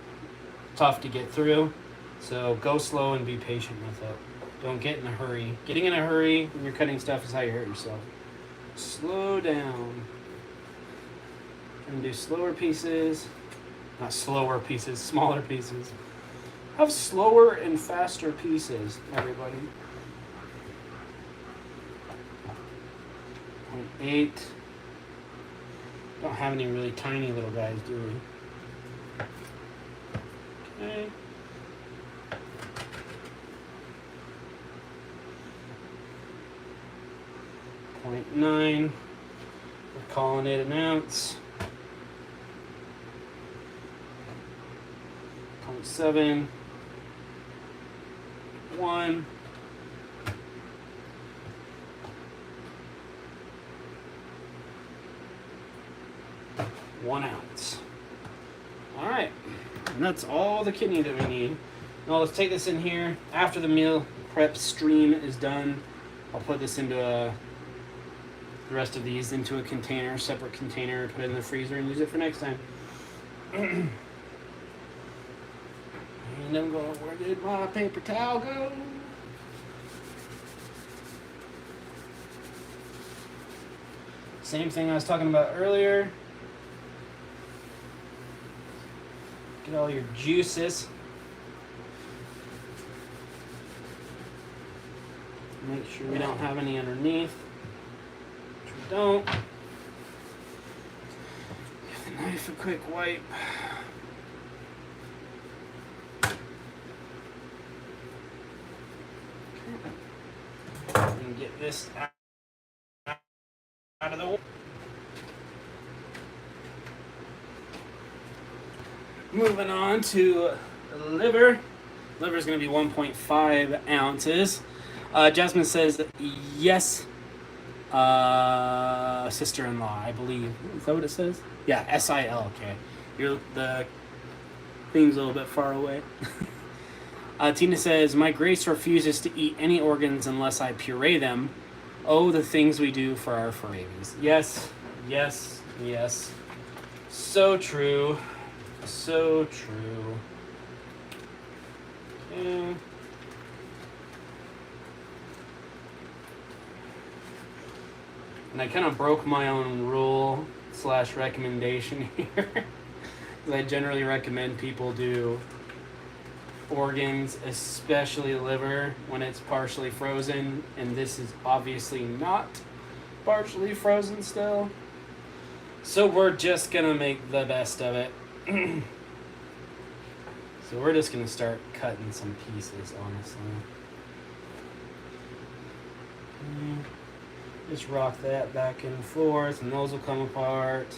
tough to get through. So go slow and be patient with it. Don't get in a hurry. Getting in a hurry when you're cutting stuff is how you hurt yourself. Slow down. And do slower pieces. Not slower pieces, smaller pieces. Have slower and faster pieces, everybody. 0.8. Don't have any really tiny little guys, do we? Okay. 0.9. We're calling it an ounce. 0.7. 1. 1 ounce. All right, and that's all the kidney that we need. Now let's take this in here. After the meal prep stream is done, I'll put this into the rest of these into a container, separate container, put it in the freezer and use it for next time. And I'm going, where did my paper towel go? Same thing I was talking about earlier. Get all your juices. Make sure we don't have any underneath. Which we don't. Give the knife a quick wipe. And get this out of the way. Moving on to liver. Liver is going to be 1.5 ounces. Jasmine says, yes, sister-in-law, I believe. Is that what it says? Yeah, S-I-L-K. The thing's a little bit far away. Tina says, my Grace refuses to eat any organs unless I puree them. Oh, the things we do for our fur babies. Yes, yes, yes. So true. So true. Okay. And I kind of broke my own rule / recommendation here. Because I generally recommend people do organs, especially liver, when it's partially frozen. And this is obviously not partially frozen still. So we're just going to make the best of it. So we're just going to start cutting some pieces, honestly. Just rock that back and forth, and those will come apart.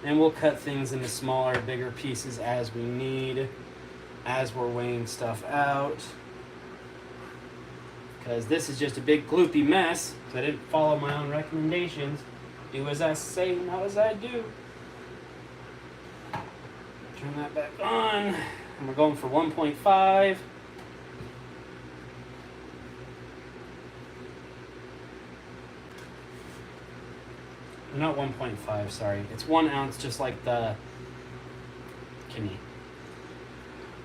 And we'll cut things into smaller, bigger pieces as we need, as we're weighing stuff out. Because this is just a big gloopy mess, because I didn't follow my own recommendations. Do as I say, not as I do. Turn that back on, and we're going for 1.5. Not 1.5, sorry. It's 1 ounce, just like the kidney.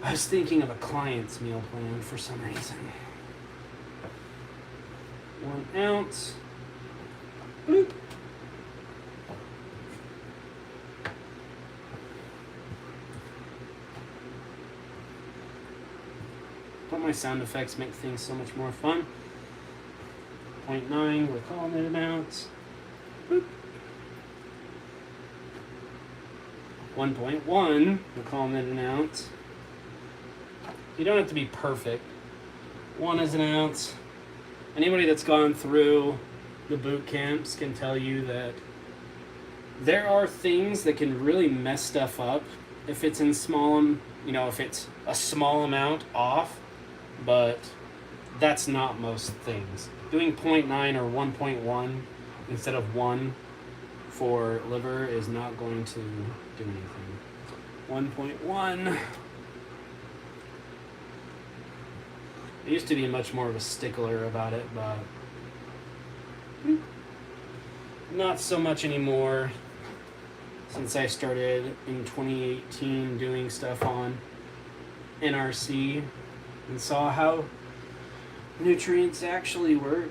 I was thinking of a client's meal plan for some reason. 1 ounce. Bloop. But my sound effects make things so much more fun. 0.9, we're calling it an ounce. Boop. 1.1, we're calling it an ounce. You don't have to be perfect. 1 is an ounce. Anybody that's gone through the boot camps can tell you that there are things that can really mess stuff up if it's in small, if it's a small amount off, but that's not most things. Doing 0.9 or 1.1 instead of 1 for liver is not going to do anything. 1.1. I used to be much more of a stickler about it, but not so much anymore since I started in 2018 doing stuff on NRC and saw how nutrients actually work.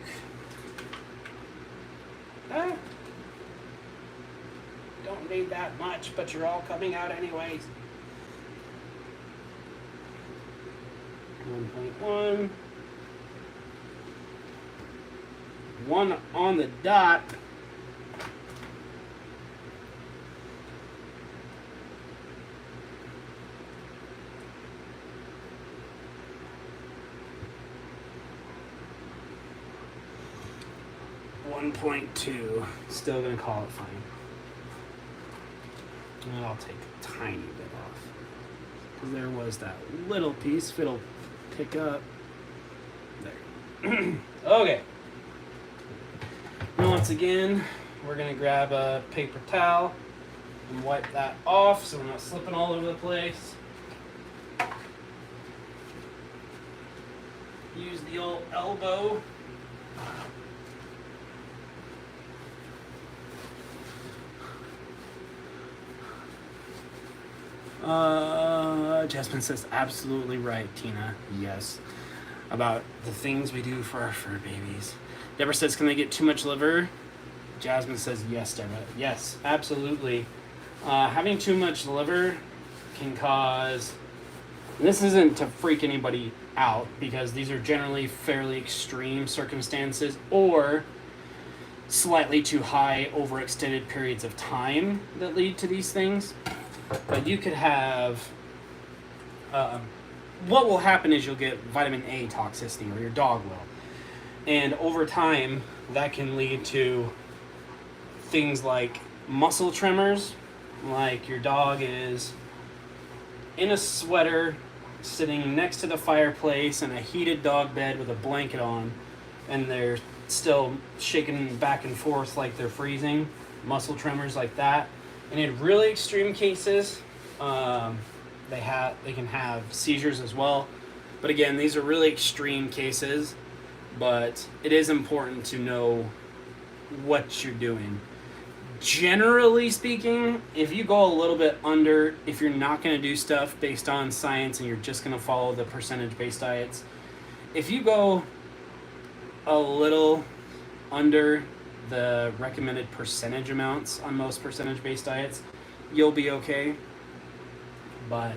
Don't need that much, but you're all coming out anyways. 1.1. 1 on the dot. .2. Still gonna call it fine. And I'll take a tiny bit off. Because there was that little piece. If it'll pick up. There. Okay. Now once again, we're gonna grab a paper towel and wipe that off so we're not slipping all over the place. Use the old elbow. Jasmine says absolutely right, Tina. Yes. About the things we do for our fur babies. Deborah says, can they get too much liver? Jasmine says, yes, Deborah. Yes, absolutely. Having too much liver can cause, and this isn't to freak anybody out because these are generally fairly extreme circumstances or slightly too high over extended periods of time that lead to these things. But you could have, what will happen is you'll get vitamin A toxicity, or your dog will. And over time, that can lead to things like muscle tremors, like your dog is in a sweater, sitting next to the fireplace in a heated dog bed with a blanket on, and they're still shaking back and forth like they're freezing, muscle tremors like that. And in really extreme cases, they can have seizures as well. But again, these are really extreme cases, but it is important to know what you're doing. Generally speaking, if you go a little bit under, if you're not going to do stuff based on science and you're just going to follow the percentage-based diets, if you go a little under the recommended percentage amounts on most percentage-based diets, you'll be okay. But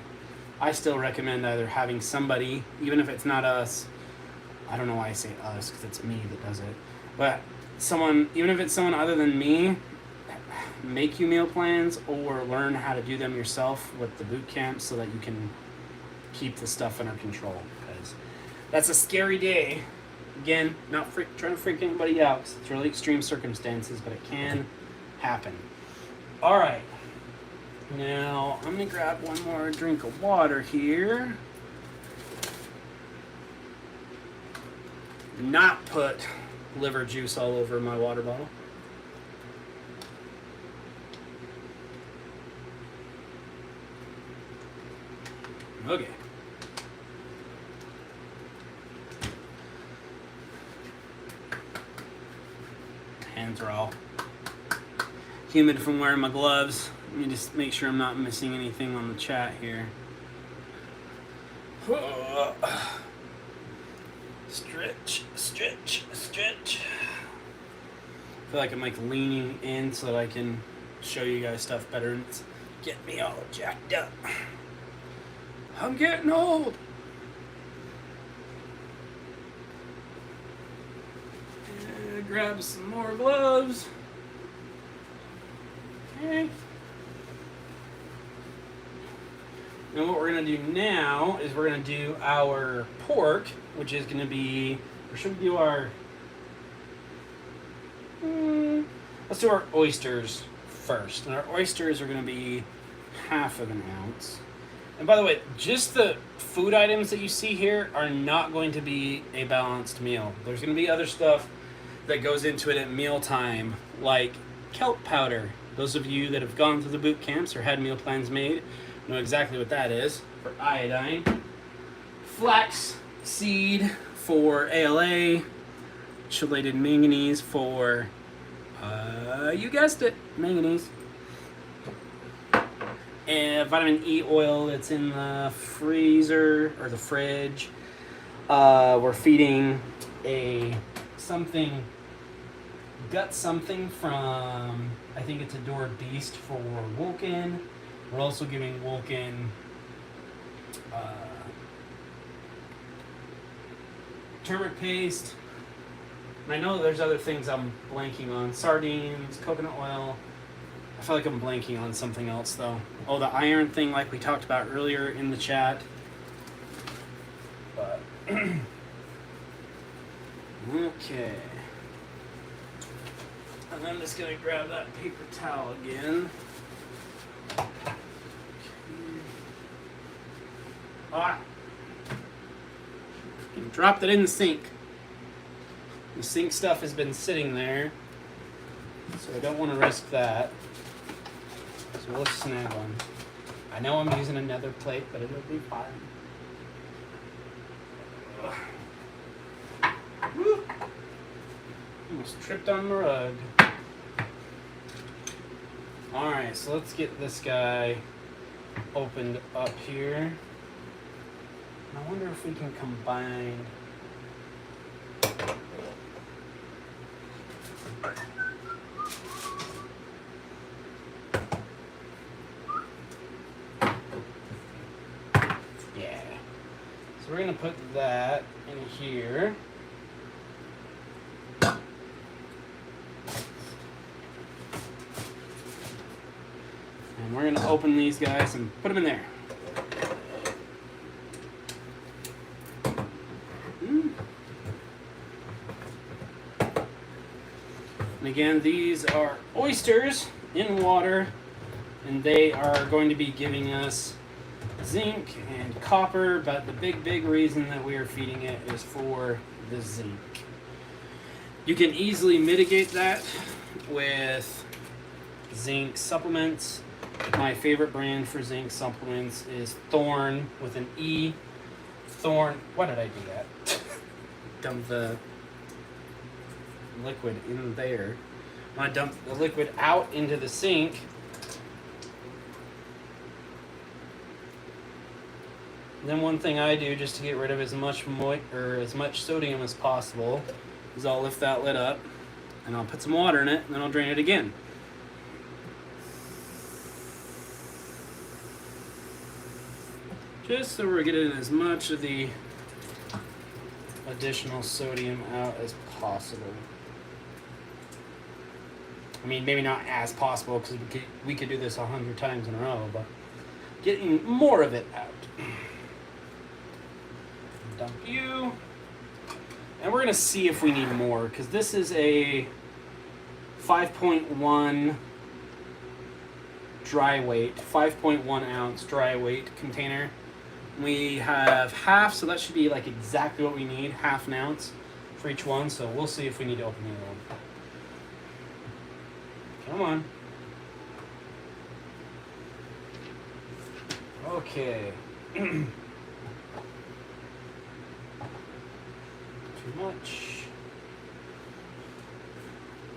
I still recommend either having somebody, even if it's not us, I don't know why I say us because it's me that does it, but someone, even if it's someone other than me, make you meal plans or learn how to do them yourself with the boot camp so that you can keep the stuff under control, because that's a scary day. Again, not trying to freak anybody out, because it's really extreme circumstances, but it can happen. All right. Now, I'm going to grab one more drink of water here. Not put liver juice all over my water bottle. Okay. Hands are all humid from wearing my gloves. Let me just make sure I'm not missing anything on the chat here. Stretch, stretch, stretch. I feel like I'm like leaning in so that I can show you guys stuff better and it's getting me all jacked up. I'm getting old. Grab some more gloves. Okay. And what we're going to do now is we're going to do our pork, which is going to be, or should we do our, let's do our oysters first. And our oysters are going to be 1/2 ounce. And by the way, just the food items that you see here are not going to be a balanced meal. There's going to be other stuff that goes into it at mealtime, like kelp powder. Those of you that have gone through the boot camps or had meal plans made know exactly what that is for iodine. Flax seed for ALA. Chelated manganese for, you guessed it, manganese. And vitamin E oil that's in the freezer or the fridge. We're feeding gut something from, I think it's Adored Beast for Wolken. We're also giving Wolken turmeric paste. And I know there's other things I'm blanking on. Sardines, coconut oil. I feel like I'm blanking on something else though. Oh, the iron thing like we talked about earlier in the chat. But okay. And I'm just gonna grab that paper towel again. Ah! Dropped it in the sink. The sink stuff has been sitting there, so I don't want to risk that. So we'll snag one. I know I'm using another plate, but it'll be fine. Woo. Almost tripped on the rug. Alright, so let's get this guy opened up here. I wonder if we can combine. Yeah. So we're going to put that in here. And we're going to open these guys and put them in there. And again, these are oysters in water, and they are going to be giving us zinc and copper, but the big reason that we are feeding it is for the zinc. You can easily mitigate that with zinc supplements. My favorite brand for zinc supplements is Thorn with an E. Thorn, why did I do that? Dump the liquid in there. I'm gonna dump the liquid out into the sink. And then one thing I do just to get rid of as much sodium as possible is I'll lift that lid up and I'll put some water in it and then I'll drain it again. Just so we're getting as much of the additional sodium out as possible. I mean, maybe not as possible because we could do this 100 times in a row, but getting more of it out. Dump you. And we're going to see if we need more because this is a 5.1 dry weight, 5.1 ounce dry weight container. We have half, so that should be like exactly what we need, 1/2 ounce for each one. So we'll see if we need to open the other one. Come on. Okay. Too much.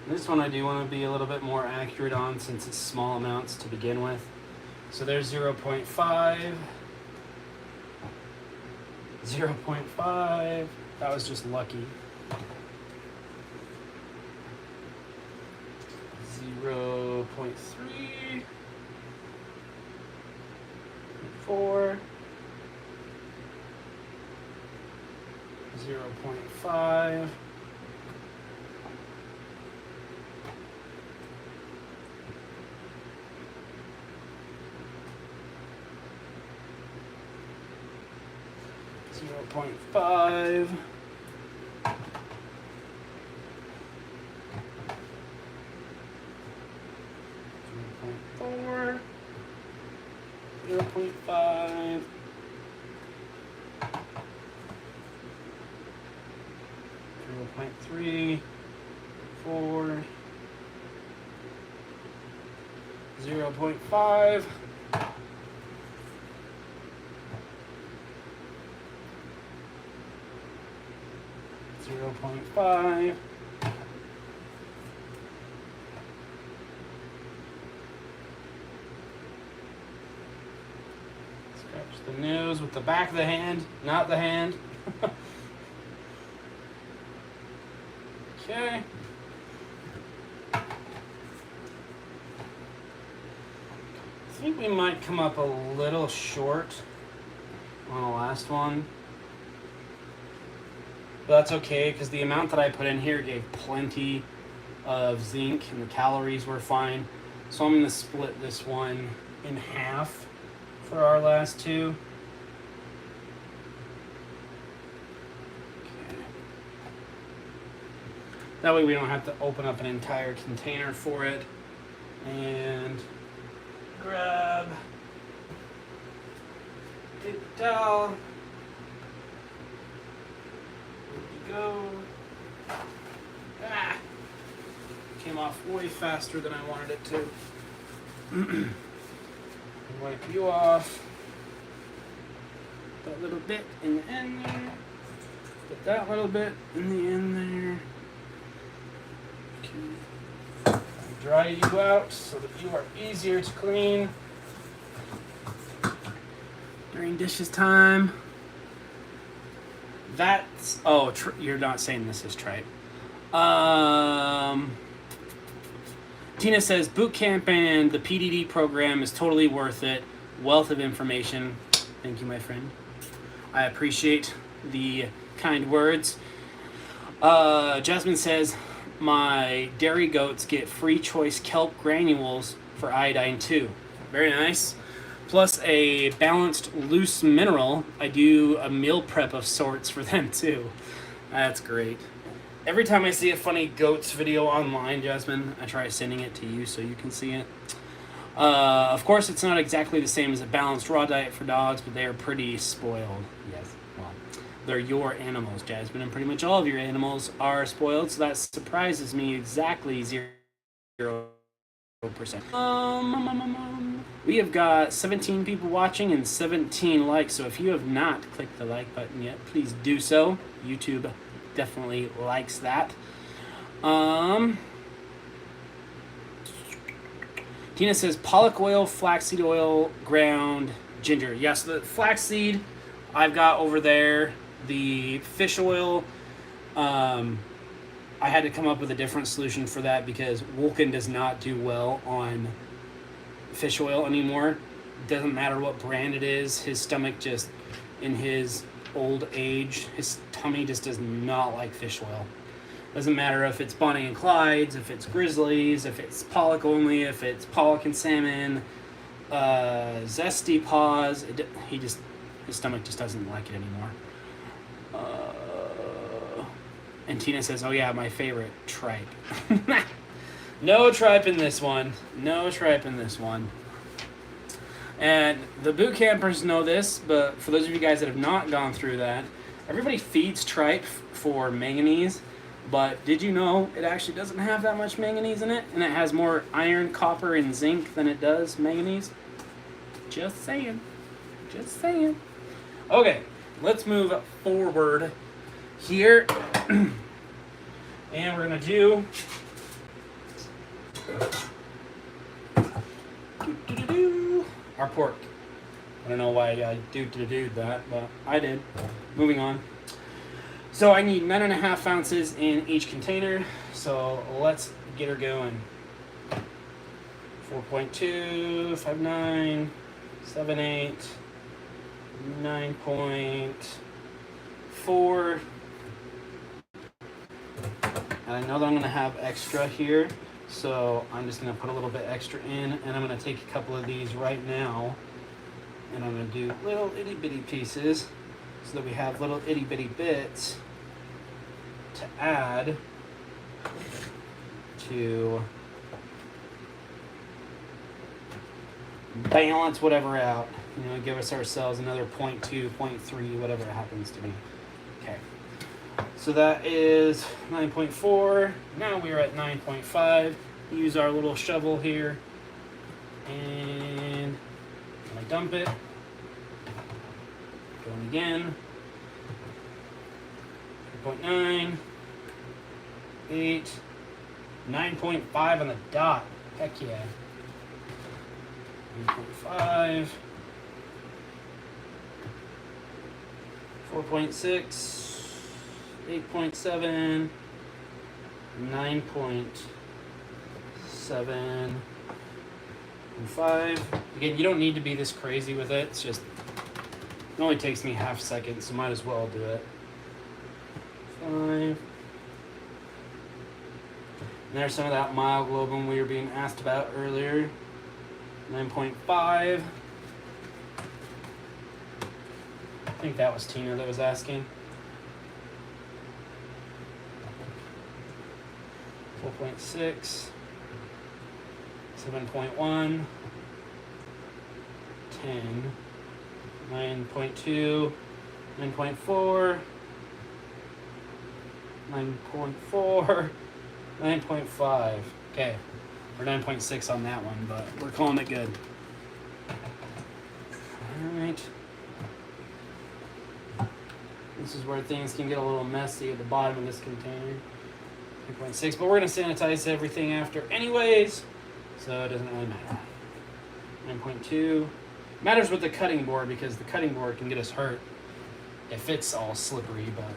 This one I do want to be a little bit more accurate on since it's small amounts to begin with. So there's 0.5. 0.5. That was just lucky. 0.3. 4. 0.5. 0.5. 0.4. 0.5. 0.3, 4, 0.5, 0.5, scratch the nose with the back of the hand, not the hand. Okay. I think we might come up a little short on the last one. But that's okay, because the amount that I put in here gave plenty of zinc and the calories were fine. So I'm going to split this one in half for our last two. That way we don't have to open up an entire container for it. And grab paper towel. There we go. Ah! Came off way faster than I wanted it to. Wipe you off. That little bit in the end there. Put that little bit in the end there. Dry you out so that you are easier to clean during dishes time. That's, oh, you're not saying this is tripe. Tina says boot camp and the PDD program is totally worth it. Wealth of information. Thank you, my friend. I appreciate the kind words. Jasmine says, my dairy goats get free choice kelp granules for iodine too. Very nice. Plus a balanced loose mineral. I do a meal prep of sorts for them too. That's great. Every time I see a funny goats video online, Jasmine, I try sending it to you so you can see it. Of course, it's not exactly the same as a balanced raw diet for dogs, but they are pretty spoiled. Yes, well, they're your animals, Jasmine, and pretty much all of your animals are spoiled, so that surprises me exactly 0%. We have got 17 people watching and 17 likes, so if you have not clicked the like button yet, please do so. YouTube definitely likes that. Tina says pollock oil, flaxseed oil, ground ginger. Yes, the flaxseed I've got over there. The fish oil, I had to come up with a different solution for that because Wolken does not do well on fish oil anymore. Doesn't matter what brand it is, his stomach just, in his old age, his tummy just does not like fish oil. Doesn't matter if it's Bonnie and Clyde's, if it's Grizzlies, if it's pollock only, if it's pollock and salmon, zesty paws. His stomach just doesn't like it anymore. And Tina says, oh yeah, my favorite, tripe. No tripe in this one. No tripe in this one. And the boot campers know this, but for those of you guys that have not gone through that, everybody feeds tripe for manganese, but did you know it actually doesn't have that much manganese in it? And it has more iron, copper, and zinc than it does manganese? Just saying. Just saying. Okay, let's move forward here. And we're going to do our pork. I don't know why I do that, but I did. Moving on. So I need 9.5 ounces in each container. So let's get her going. 4.2, 5.9, 7.8, 9.4. And I know that I'm going to have extra here, so I'm just going to put a little bit extra in, and I'm going to take a couple of these right now, and I'm going to do little itty bitty pieces so that we have little itty bitty bits to add to balance whatever out. You know, give ourselves another 0.2, 0.3, whatever it happens to be. Okay. So that is 9.4. Now we're at 9.5. Use our little shovel here. And I dump it. Going again. 3.9. 8. 9.5 on the dot. Heck yeah. 9.5. 4.6. 8.7. 9.7. 5. Again, you don't need to be this crazy with it. It's just, it only takes me half a second, so might as well do it. 5. And there's some of that myoglobin we were being asked about earlier. 9.5. I think that was Tina that was asking. 4.6. 7.1, 10, 9.2, 9.4, 9.4, 9.5. Okay, we're 9.6 on that one, but we're calling it good. All right. This is where things can get a little messy at the bottom of this container. 3.6, but we're going to sanitize everything after anyways. So it doesn't really matter. 9.2. Matters with the cutting board because the cutting board can get us hurt if it's all slippery, but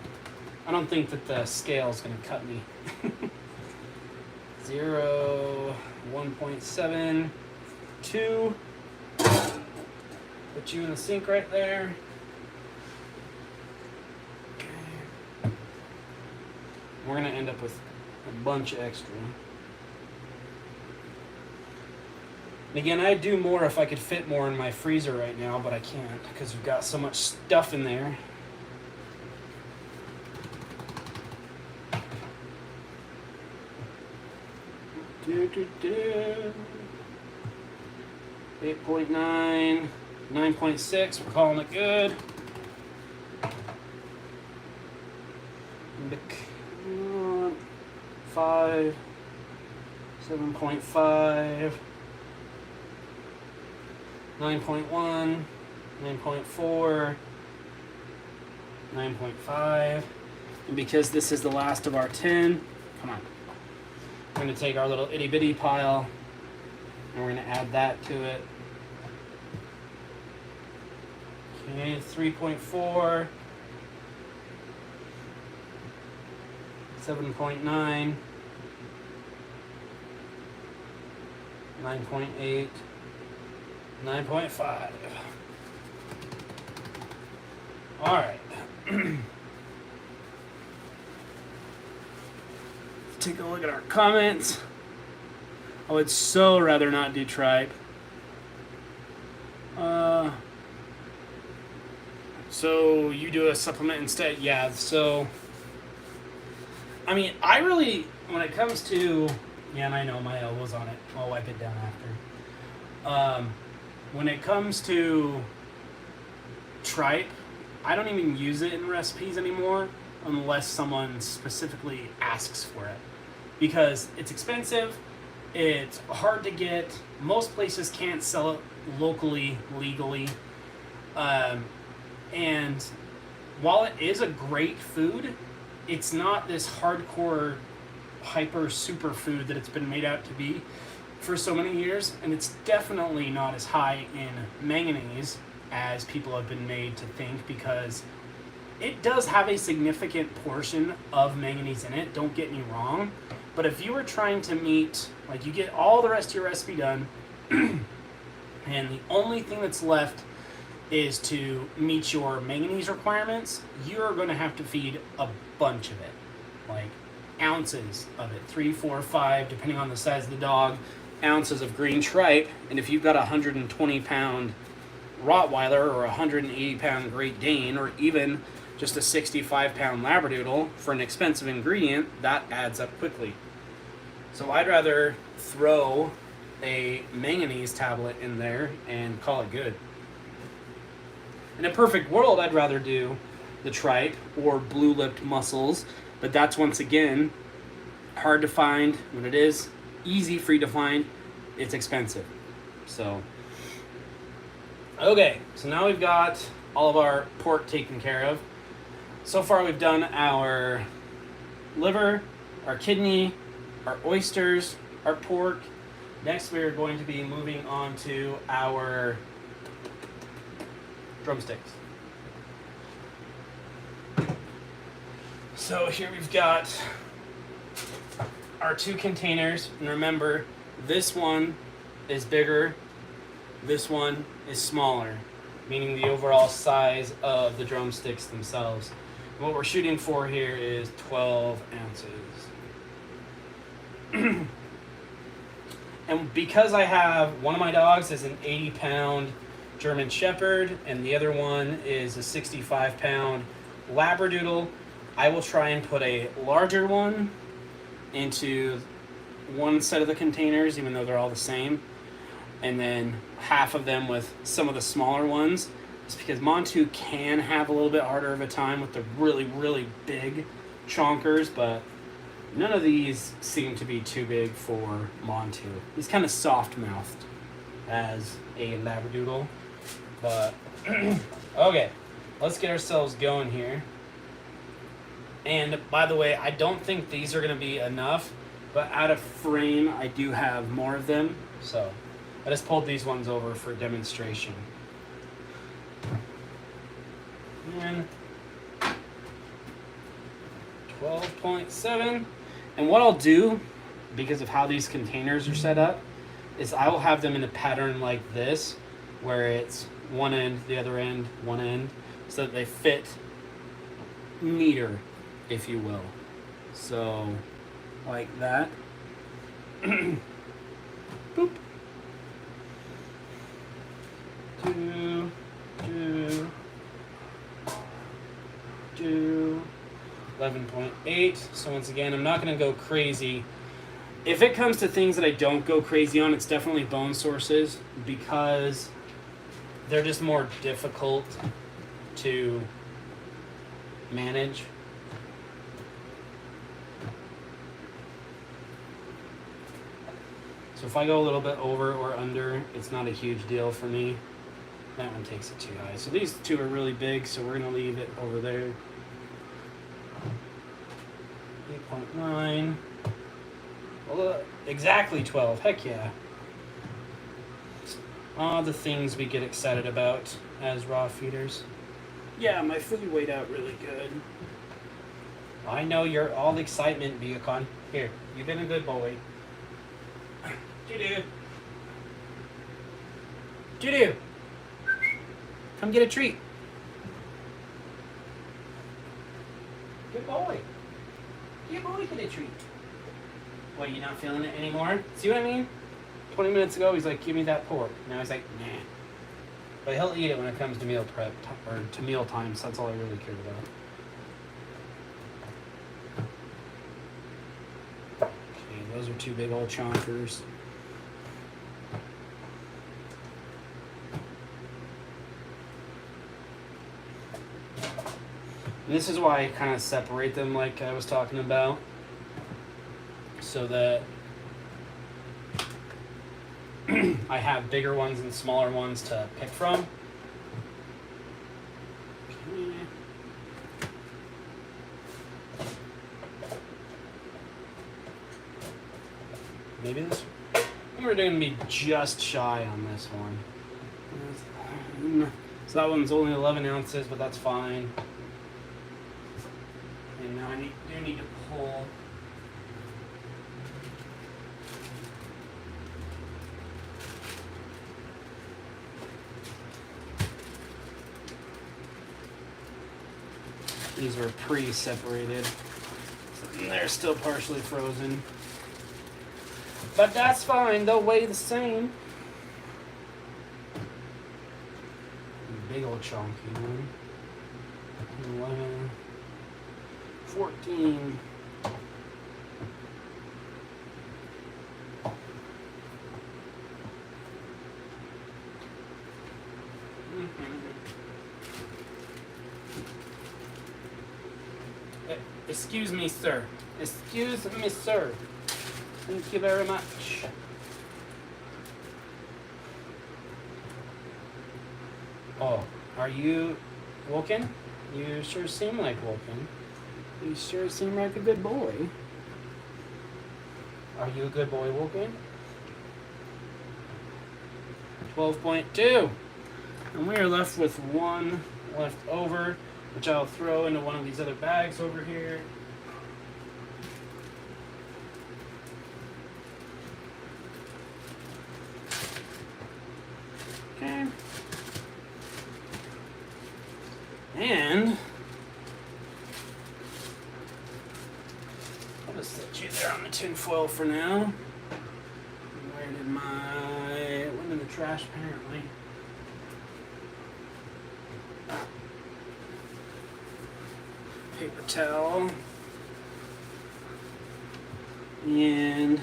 I don't think that the scale is going to cut me. 0, 1.7, 2. Put you in the sink right there. Okay. We're going to end up with a bunch extra. And again, I'd do more if I could fit more in my freezer right now, but I can't because we've got so much stuff in there. Do, do, do. 8.9, 9.6, we're calling it good. 5, 7.5. 9.1, 9.4, 9.5, and because this is the last of our 10, come on, we're going to take our little itty bitty pile and we're going to add that to it. Okay, 3.4, 7.9, 9.8, 9.5. All right. Take a look at our comments. I would so rather not do tripe. So you do a supplement instead? Yeah, so I mean, I really, when it comes to, yeah, and I know my elbow's on it. I'll wipe it down after. When it comes to tripe, I don't even use it in recipes anymore unless someone specifically asks for it. Because it's expensive, it's hard to get, most places can't sell it locally, legally. And while it is a great food, it's not this hardcore, hyper super food that it's been made out to be for so many years, and it's definitely not as high in manganese as people have been made to think, because it does have a significant portion of manganese in it, don't get me wrong, but if you were trying to meet, like, you get all the rest of your recipe done and the only thing that's left is to meet your manganese requirements, you're going to have to feed a bunch of it, like ounces of it, 3, 4, 5, depending on the size of the dog, ounces of green tripe. And if you've got a 120-pound Rottweiler or a 180-pound Great Dane or even just a 65-pound Labradoodle for an expensive ingredient, that adds up quickly. So I'd rather throw a manganese tablet in there and call it good. In a perfect world, I'd rather do the tripe or blue-lipped mussels, but that's once again hard to find. When it is easy for you to find, it's expensive. So, okay, so now we've got all of our pork taken care of. So far we've done our liver, our kidney, our oysters, our pork. Next we're going to be moving on to our drumsticks. So here we've got our 2 containers, and remember, this one is bigger, this one is smaller, meaning the overall size of the drumsticks themselves. And what we're shooting for here is 12 ounces. And because I have one of my dogs is an 80-pound German Shepherd and the other one is a 65-pound Labradoodle, I will try and put a larger one into one set of the containers, even though they're all the same, and then half of them with some of the smaller ones. It's because Montu can have a little bit harder of a time with the really, really big chonkers, but none of these seem to be too big for Montu. He's kind of soft-mouthed as a Labradoodle, but okay, let's get ourselves going here. And by the way, I don't think these are going to be enough, but out of frame, I do have more of them. So I just pulled these ones over for demonstration. And 12.7. And what I'll do, because of how these containers are set up, is I will have them in a pattern like this, where it's one end, the other end, one end, so that they fit neater, if you will. So, like that. Boop. 2, 2, 2, 11.8. So once again, I'm not going to go crazy. If it comes to things that I don't go crazy on, it's definitely bone sources, because they're just more difficult to manage. So if I go a little bit over or under, it's not a huge deal for me. That one takes it too high. So these 2 are really big, so we're going to leave it over there. 8.9. Well, exactly 12. Heck yeah. All the things we get excited about as raw feeders. Yeah, my food weighed out really good. I know you're all excitement, Beacon. Here, you've been a good boy. Doo-doo. Doo-doo. Come get a treat. Good boy. Good boy, get a treat. What, you not feeling it anymore? See what I mean? 20 minutes ago, he's like, give me that pork. Now he's like, nah. But he'll eat it when it comes to meal prep, or to meal time, so that's all I really cared about. Okay, those are 2 big old chonkers. And this is why I kind of separate them like I was talking about, so that I have bigger ones and smaller ones to pick from. Okay. Maybe this, I think we're going to be just shy on this one. So that one's only 11 ounces, but that's fine. And now I do need to pull. These are pre-separated. They're still partially frozen. But that's fine, they'll weigh the same. big old chunky one. 11, 14. Excuse me, sir. Excuse me, sir. Thank you very much. Oh, are you woken? You sure seem like woken. You sure seem like a good boy. Are you a good boy, woken? 12.2. And we are left with one left over, which I'll throw into one of these other bags over here. Okay. And I'll just set you there on the tin foil for now. Where did it went in the trash apparently. Paper towel. And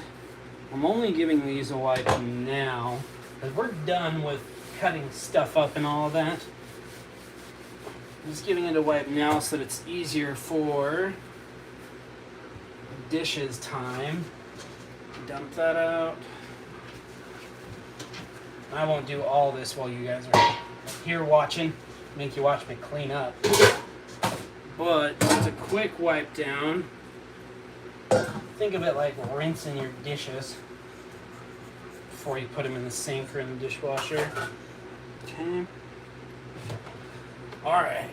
I'm only giving these a wipe now because we're done with cutting stuff up and all of that. I'm just giving it a wipe now so that it's easier for dishes time. Dump that out. I won't do all this while you guys are here watching. Make you watch me clean up. But it's a quick wipe down. Think of it like rinsing your dishes before you put them in the sink or in the dishwasher. Okay. All right.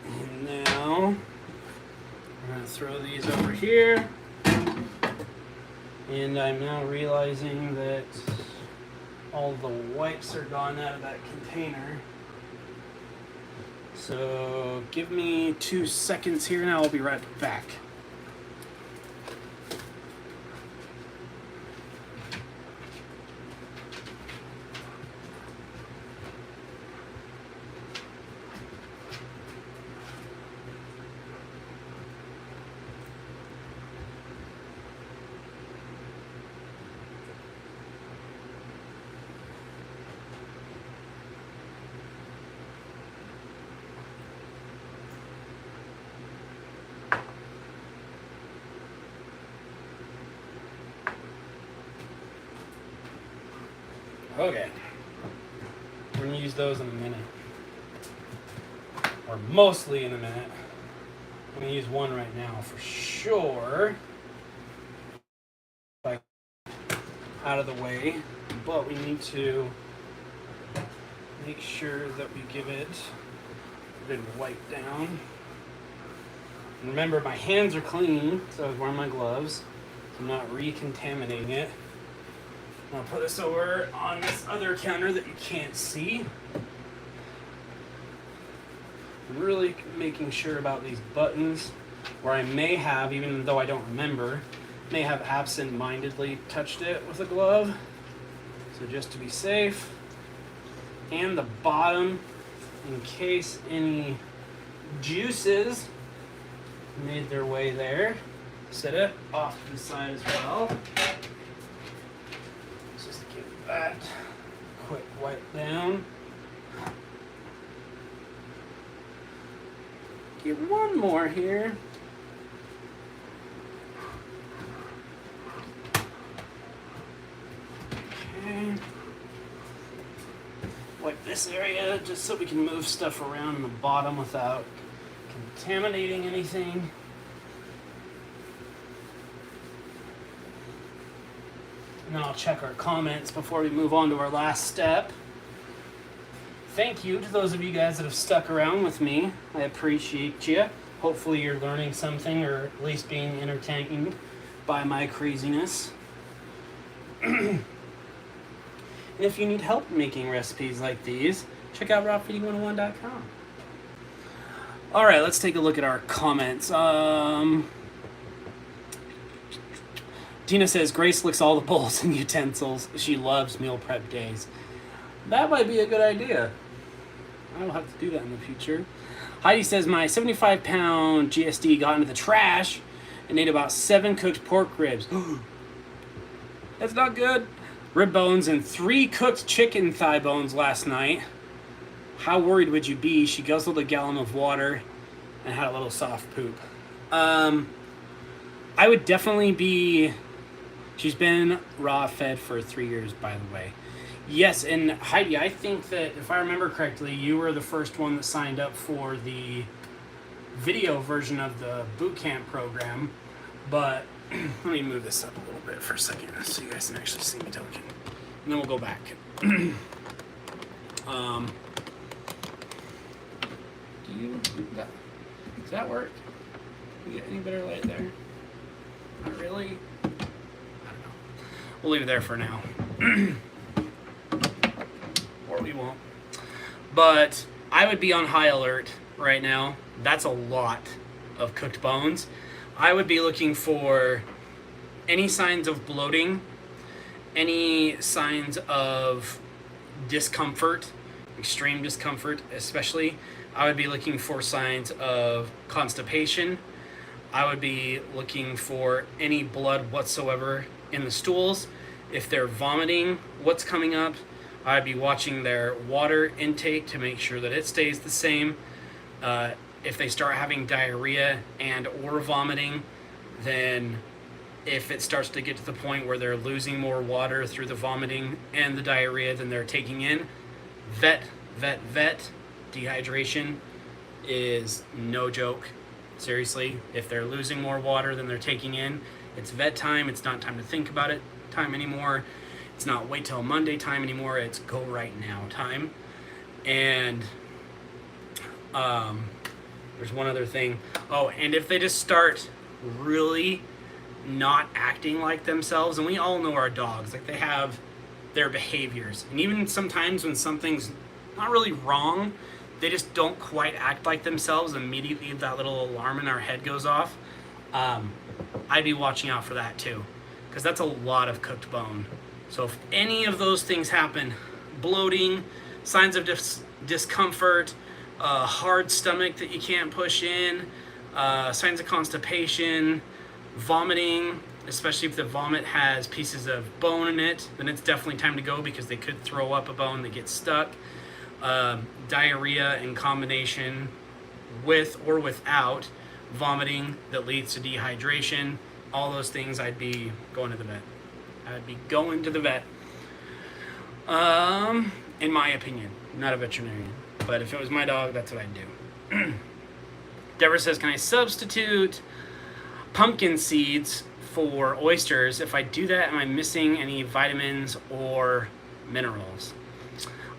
And now I'm going to throw these over here. And I'm now realizing that all the wipes are gone out of that container. So give me 2 seconds here and I'll be right back. Okay, we're going to use those in a minute, or mostly in a minute. I'm going to use one right now for sure, like out of the way, but we need to make sure that we give it a good wipe down. And remember, my hands are clean, so I was wearing my gloves, so I'm not recontaminating it. I'll put this over on this other counter that you can't see. I'm really making sure about these buttons where I may have, even though I don't remember, may have absent-mindedly touched it with a glove. So just to be safe. And the bottom, in case any juices made their way there. Set it off to the side as well. That quick wipe down. Get one more here. Okay. Wipe this area just so we can move stuff around in the bottom without contaminating anything. And then I'll check our comments before we move on to our last step. Thank you to those of you guys that have stuck around with me. I appreciate you. Hopefully you're learning something or at least being entertained by my craziness. And if you need help making recipes like these, check out rawfeeding101.com. All right, let's take a look at our comments. Tina says, Grace licks all the bowls and utensils. She loves meal prep days. That might be a good idea. I'll have to do that in the future. Heidi says, my 75-pound GSD got into the trash and ate about 7 cooked pork ribs. That's not good. Rib bones and 3 cooked chicken thigh bones last night. How worried would you be? She guzzled a gallon of water and had a little soft poop. I would definitely be... She's been raw fed for 3 years, by the way. Yes, and Heidi, I think that if I remember correctly, you were the first one that signed up for the video version of the boot camp program. But let me move this up a little bit for a second so you guys can actually see me talking. And then we'll go back. Do does that work? Do we get any better light there? Not really. I don't know. We'll leave it there for now. Or we won't. But I would be on high alert right now. That's a lot of cooked bones. I would be looking for any signs of bloating, any signs of discomfort, extreme discomfort especially. I would be looking for signs of constipation. I would be looking for any blood whatsoever in the stools. If they're vomiting, what's coming up? I'd be watching their water intake to make sure that it stays the same. If they start having diarrhea and or vomiting, then if it starts to get to the point where they're losing more water through the vomiting and the diarrhea than they're taking in, vet. Dehydration is no joke. Seriously, if they're losing more water than they're taking in, it's vet time. It's not time to think about it time anymore. It's not wait till Monday time anymore. It's go right now time. And there's one other thing. Oh, and if they just start really not acting like themselves, and we all know our dogs, like they have their behaviors. And even sometimes when something's not really wrong, they just don't quite act like themselves, immediately that little alarm in our head goes off. I'd be watching out for that too, because that's a lot of cooked bone. So if any of those things happen, bloating, signs of discomfort, hard stomach that you can't push in, signs of constipation, vomiting, especially if the vomit has pieces of bone in it, then it's definitely time to go because they could throw up a bone that gets stuck. Diarrhea in combination with or without vomiting that leads to dehydration, all those things, I'd be going to the vet. I'd be going to the vet. In my opinion, not a veterinarian, but if it was my dog, that's what I'd do. Deborah says, can I substitute pumpkin seeds for oysters? If I do that, am I missing any vitamins or minerals?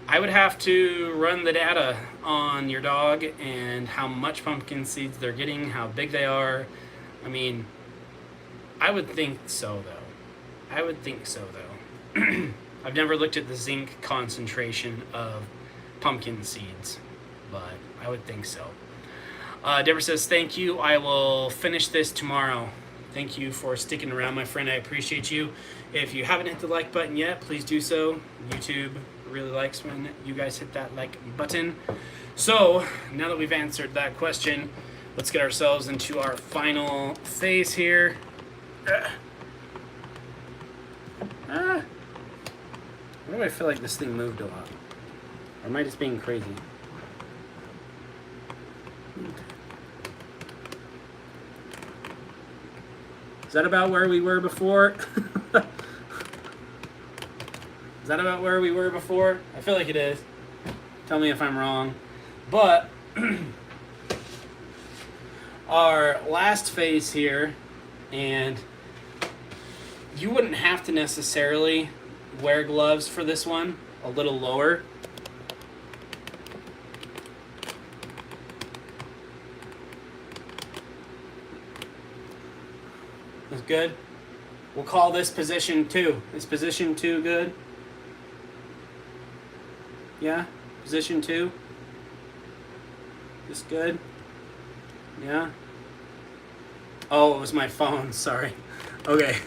I would have to run the data on your dog and how much pumpkin seeds they're getting, how big they are. I mean, I would think so, though. I've never looked at the zinc concentration of pumpkin seeds, but I would think so. Deborah says, thank you. I will finish this tomorrow. Thank you for sticking around, my friend. I appreciate you. If you haven't hit the like button yet, please do so. YouTube really likes when you guys hit that like button. So now that we've answered that question, let's get ourselves into our final phase here. Why do I feel like this thing moved a lot? Or am I just being crazy? Is that about where we were before? Is that about where we were before? I feel like it is. Tell me if I'm wrong. But our last phase here, and you wouldn't have to necessarily wear gloves for this one, a little lower. That's good. We'll call this position 2. Is position 2 good? Yeah? Position 2? This good? Yeah? Oh, it was my phone. Sorry. Okay.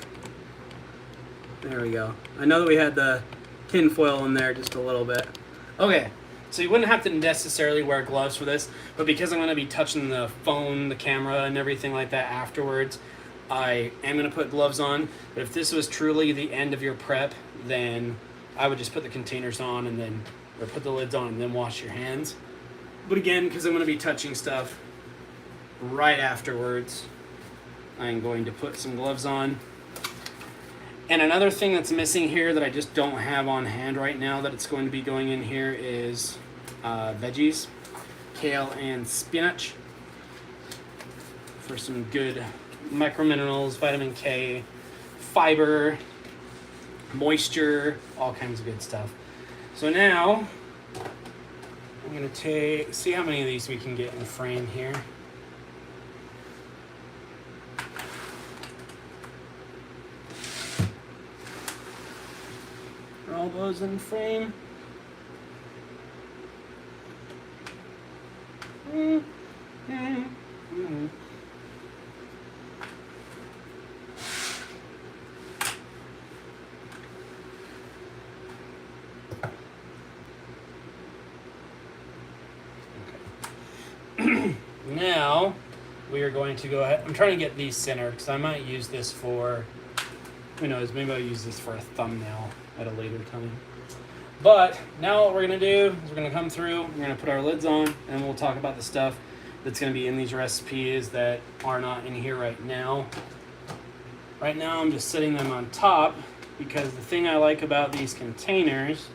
There we go. I know that we had the tin foil in there just a little bit. Okay, so you wouldn't have to necessarily wear gloves for this, but because I'm going to be touching the phone, the camera, and everything like that afterwards, I am going to put gloves on. But if this was truly the end of your prep, then I would just put the containers on and then, or put the lids on and then wash your hands. But again, because I'm going to be touching stuff right afterwards, I'm going to put some gloves on. And another thing that's missing here that I just don't have on hand right now that it's going to be going in here is veggies, kale and spinach, for some good microminerals, vitamin K, fiber, moisture, all kinds of good stuff. So now I'm going to see how many of these we can get in frame here. All those in frame. Now we are going to go ahead. I'm trying to get these centered because I might use this for, who knows, maybe I'll use this for a thumbnail at a later time. But now what we're going to do is we're going to come through, we're going to put our lids on, and we'll talk about the stuff that's going to be in these recipes that are not in here right now. Right now I'm just setting them on top because the thing I like about these containers,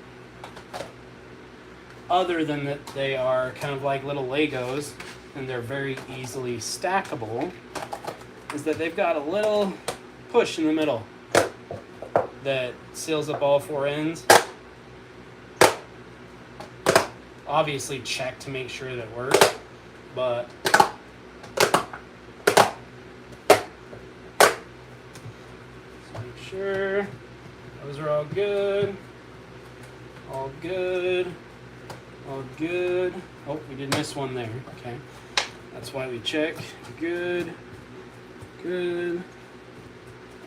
other than that they are kind of like little Legos and they're very easily stackable, is that they've got a little push in the middle that seals up all four ends. Obviously check to make sure that works, but let's make sure those are all good. All good. All good. Oh, we did miss one there. Okay. That's why we check. Good. Good.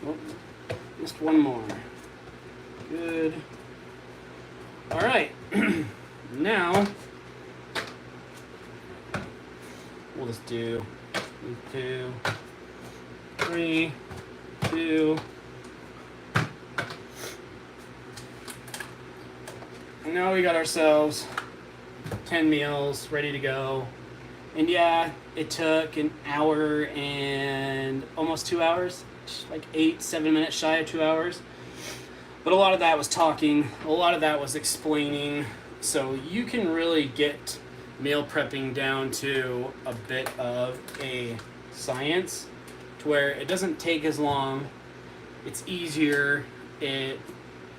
Oh, missed one more. Good. All right. Now, we'll just do 2, 3, 2. And now we got ourselves 10 meals ready to go. And yeah, it took an hour and almost 2 hours, like 7 minutes shy of 2 hours. But a lot of that was talking, a lot of that was explaining. So you can really get meal prepping down to a bit of a science to where it doesn't take as long, it's easier, it's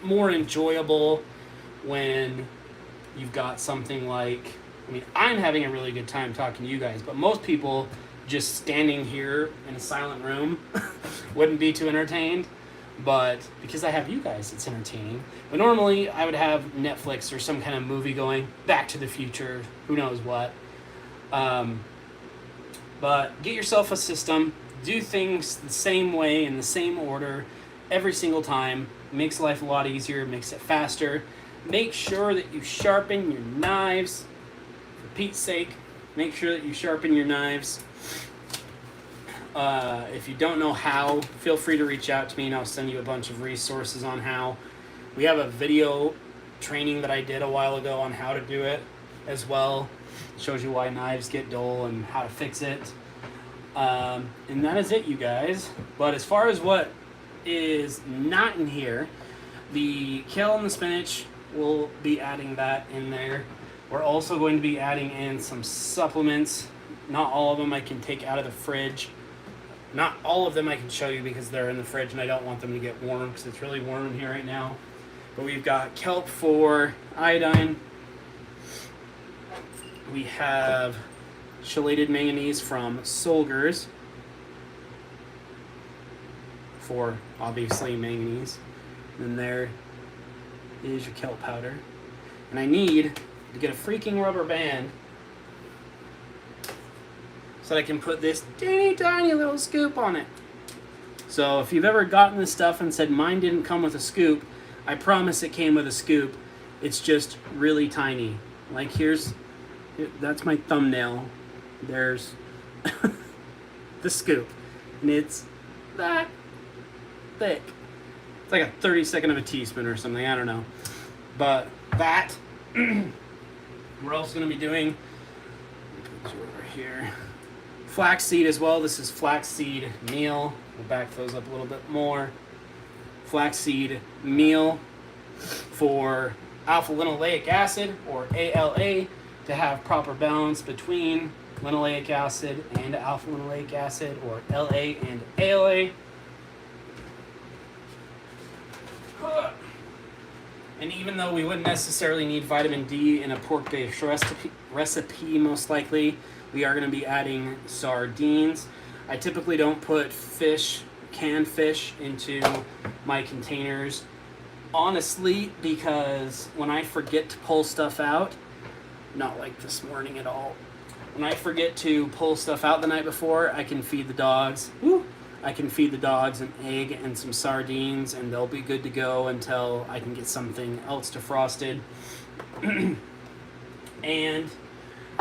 more enjoyable when you've got something like, I mean, I'm having a really good time talking to you guys, but most people just standing here in a silent room wouldn't be too entertained. But because I have you guys, it's entertaining. But normally I would have Netflix or some kind of movie going, Back to the Future, who knows what. But get yourself a system, do things the same way in the same order every single time. It makes life a lot easier, makes it faster. Make sure that you sharpen your knives. For Pete's sake, make sure that you sharpen your knives. If you don't know how, feel free to reach out to me and I'll send you a bunch of resources on how. We have a video training that I did a while ago on how to do it as well. It shows you why knives get dull and how to fix it. And that is it, you guys. But as far as what is not in here, the kale and the spinach, we'll be adding that in there. We're also going to be adding in some supplements. Not all of them I can take out of the fridge. Not all of them I can show you because they're in the fridge and I don't want them to get warm because it's really warm in here right now. But we've got kelp for iodine. We have chelated manganese from Solgers for obviously manganese. And there is your kelp powder. And I need to get a freaking rubber band so that I can put this teeny tiny little scoop on it. So if you've ever gotten this stuff and said mine didn't come with a scoop, I promise it came with a scoop. It's just really tiny. Like that's my thumbnail. There's the scoop. And it's that thick. It's like a 32nd of a teaspoon or something, I don't know. But that, we're also gonna be doing, put you over here, flaxseed as well. This is flaxseed meal. We'll back those up a little bit more. Flaxseed meal for alpha linoleic acid, or ALA, to have proper balance between linoleic acid and alpha linoleic acid, or LA and ALA. And even though we wouldn't necessarily need vitamin D in a pork-based recipe, most likely, we are going to be adding sardines. I typically don't put canned fish into my containers, honestly, because when I forget to pull stuff out, not like this morning at all, when I forget to pull stuff out the night before, I can feed the dogs. I can feed the dogs an egg and some sardines, and they'll be good to go until I can get something else defrosted. And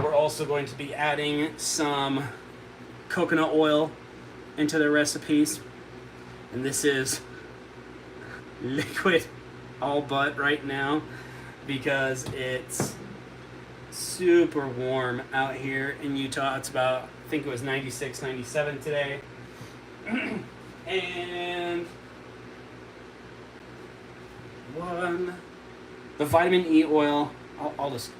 we're also going to be adding some coconut oil into the recipes. And this is liquid all but right now because it's super warm out here in Utah. It's about, I think it was 96, 97 today. And the vitamin E oil, I'll just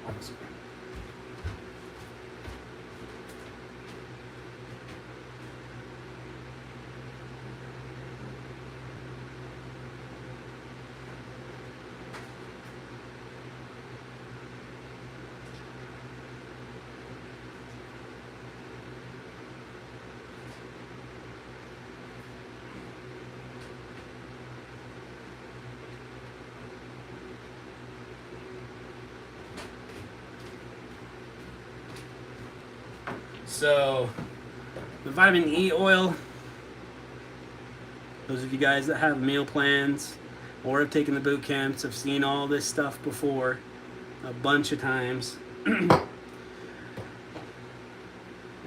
So, the vitamin E oil, those of you guys that have meal plans or have taken the boot camps have seen all this stuff before a bunch of times. And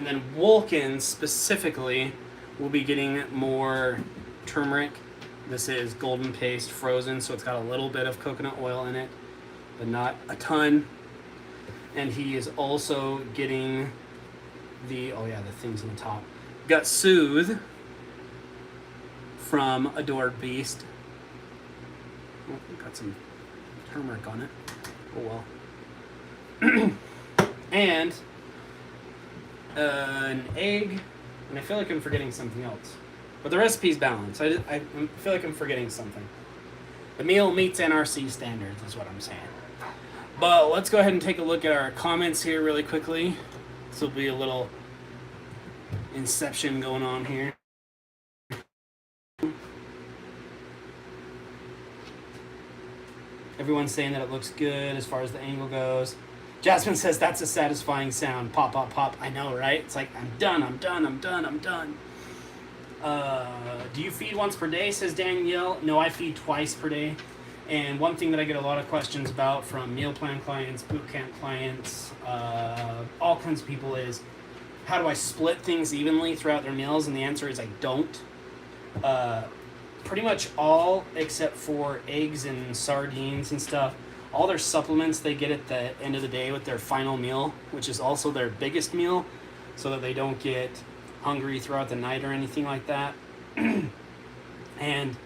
then Wolken specifically will be getting more turmeric. This is golden paste frozen, so it's got a little bit of coconut oil in it, but not a ton. And he is also getting the things on the top. Got Soothe from Adored Beast. Oh, got some turmeric on it. Oh well. And an egg, and I feel like I'm forgetting something else. But the recipe's balanced. I feel like I'm forgetting something. The meal meets NRC standards is what I'm saying. But let's go ahead and take a look at our comments here really quickly. This will be a little inception going on here. Everyone's saying that it looks good as far as the angle goes. Jasmine says that's a satisfying sound. Pop, pop, pop. I know, right? It's like, I'm done, I'm done, I'm done, I'm done. Do you feed once per day, says Danielle? No, I feed twice per day. And one thing that I get a lot of questions about from meal plan clients, boot camp clients, all kinds of people is, how do I split things evenly throughout their meals? And the answer is I don't. Pretty much all except for eggs and sardines and stuff, all their supplements they get at the end of the day with their final meal, which is also their biggest meal, so that they don't get hungry throughout the night or anything like that. And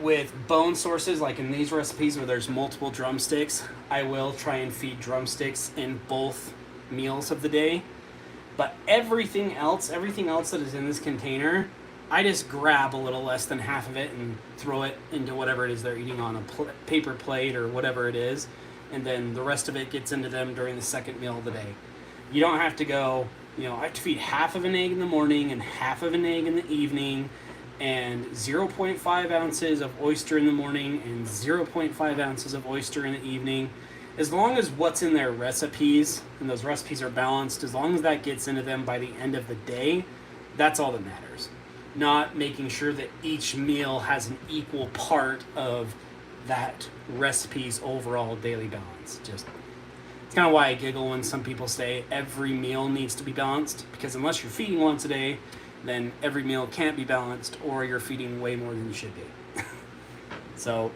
with bone sources, like in these recipes where there's multiple drumsticks, I will try and feed drumsticks in both meals of the day. But everything else that is in this container, I just grab a little less than half of it and throw it into whatever it is they're eating on a paper plate or whatever it is. And then the rest of it gets into them during the second meal of the day. You don't have to go, I have to feed half of an egg in the morning and half of an egg in the evening, and 0.5 ounces of oyster in the morning and 0.5 ounces of oyster in the evening. As long as what's in their recipes, and those recipes are balanced, as long as that gets into them by the end of the day, that's all that matters. Not making sure that each meal has an equal part of that recipe's overall daily balance. Just, it's kind of why I giggle when some people say every meal needs to be balanced, because unless you're feeding once a day, then every meal can't be balanced, or you're feeding way more than you should be. So,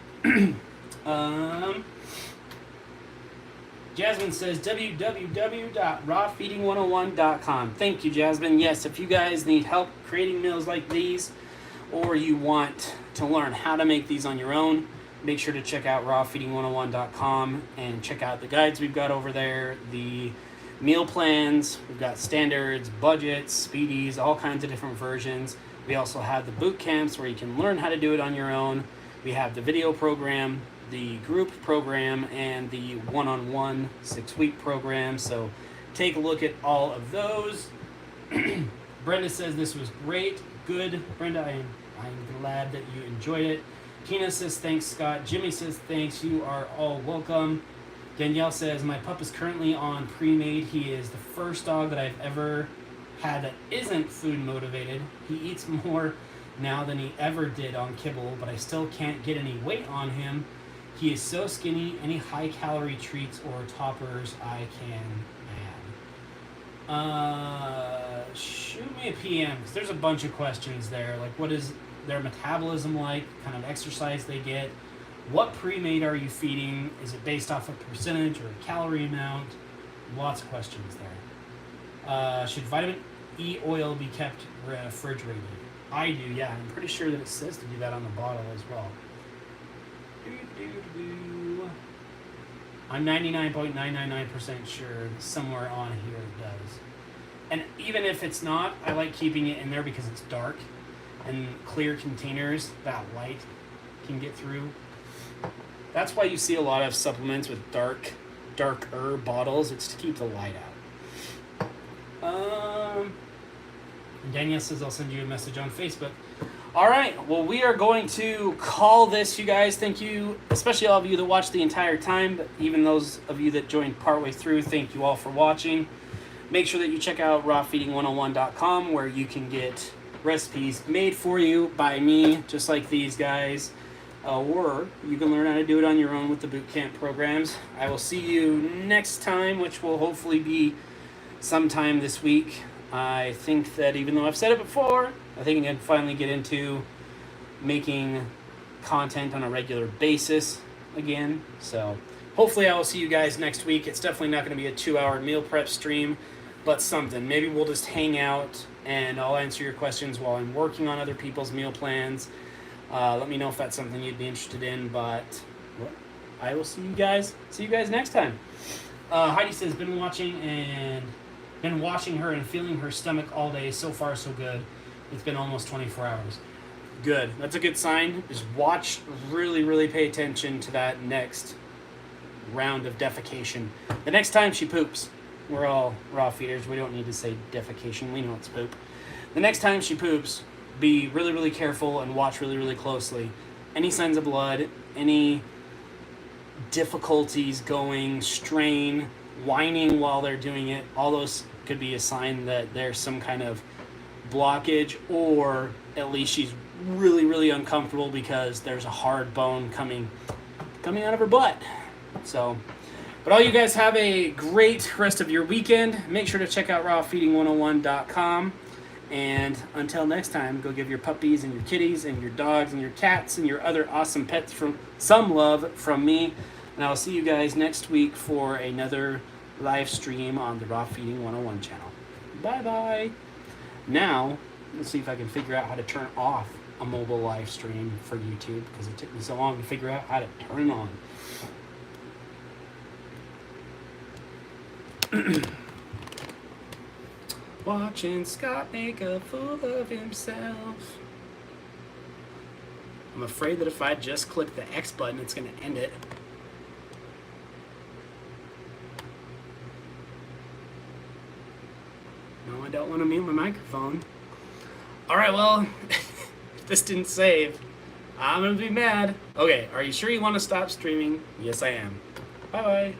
Jasmine says www.rawfeeding101.com. Thank you, Jasmine. Yes, if you guys need help creating meals like these, or you want to learn how to make these on your own, make sure to check out rawfeeding101.com and check out the guides we've got over there, the meal plans. We've got standards, budgets, speedies, all kinds of different versions. We also have the boot camps where you can learn how to do it on your own. We have the video program, the group program, and the one-on-one 6-week program. So take a look at all of those. Brenda says this was great. Good, Brenda, I'm glad that you enjoyed it. Tina says thanks, Scott. Jimmy says thanks. You are all welcome. Danielle says my pup is currently on pre-made. He is the first dog that I've ever had that isn't food motivated. He eats more now than he ever did on kibble, but I still can't get any weight on him. He is so skinny. Any high calorie treats or toppers I can add? Shoot me a PM, because there's a bunch of questions there. Like, what is their metabolism like? Kind of exercise they get? What pre-made are you feeding? Is it based off a percentage or a calorie amount? Lots of questions there. Should vitamin E oil be kept refrigerated? I do, yeah. I'm pretty sure that it says to do that on the bottle as well. I'm 99.999% sure somewhere on here it does. And even if it's not, I like keeping it in there because it's dark and clear containers, that light can get through. That's why you see a lot of supplements with darker bottles. It's to keep the light out. Danielle says I'll send you a message on Facebook. All right, well, we are going to call this, you guys. Thank you, especially all of you that watched the entire time, but even those of you that joined partway through, thank you all for watching. Make sure that you check out rawfeeding101.com, where you can get recipes made for you by me, just like these guys, or you can learn how to do it on your own with the boot camp programs. I will see you next time, which will hopefully be sometime this week. I think that even though I've said it before, I think I can finally get into making content on a regular basis again. So hopefully I will see you guys next week. It's definitely not going to be a 2-hour meal prep stream, but something. Maybe we'll just hang out and I'll answer your questions while I'm working on other people's meal plans. Let me know if that's something you'd be interested in, but I will see you guys next time. Heidi says, been washing her and feeling her stomach all day. So far, so good. It's been almost 24 hours. Good. That's a good sign. Just watch, really pay attention to that next round of defecation. The next time she poops, we're all raw feeders. We don't need to say defecation. We know it's poop. The next time she poops, be really careful and watch really closely. Any signs of blood, any difficulties going, strain, whining while they're doing it, all those could be a sign that there's some kind of blockage, or at least she's really uncomfortable because there's a hard bone coming out of her butt. So, but all you guys have a great rest of your weekend. Make sure to check out rawfeeding101.com. And until next time, go give your puppies and your kitties and your dogs and your cats and your other awesome pets some love from me. And I'll see you guys next week for another live stream on the Raw Feeding 101 channel. Bye. Now, let's see if I can figure out how to turn off a mobile live stream for YouTube, because it took me so long to figure out how to turn it on. Watching Scott make a fool of himself. I'm afraid that if I just click the X button, it's going to end it. No, I don't want to mute my microphone. Alright, well, if this didn't save, I'm going to be mad. Okay, are you sure you want to stop streaming? Yes, I am. Bye-bye.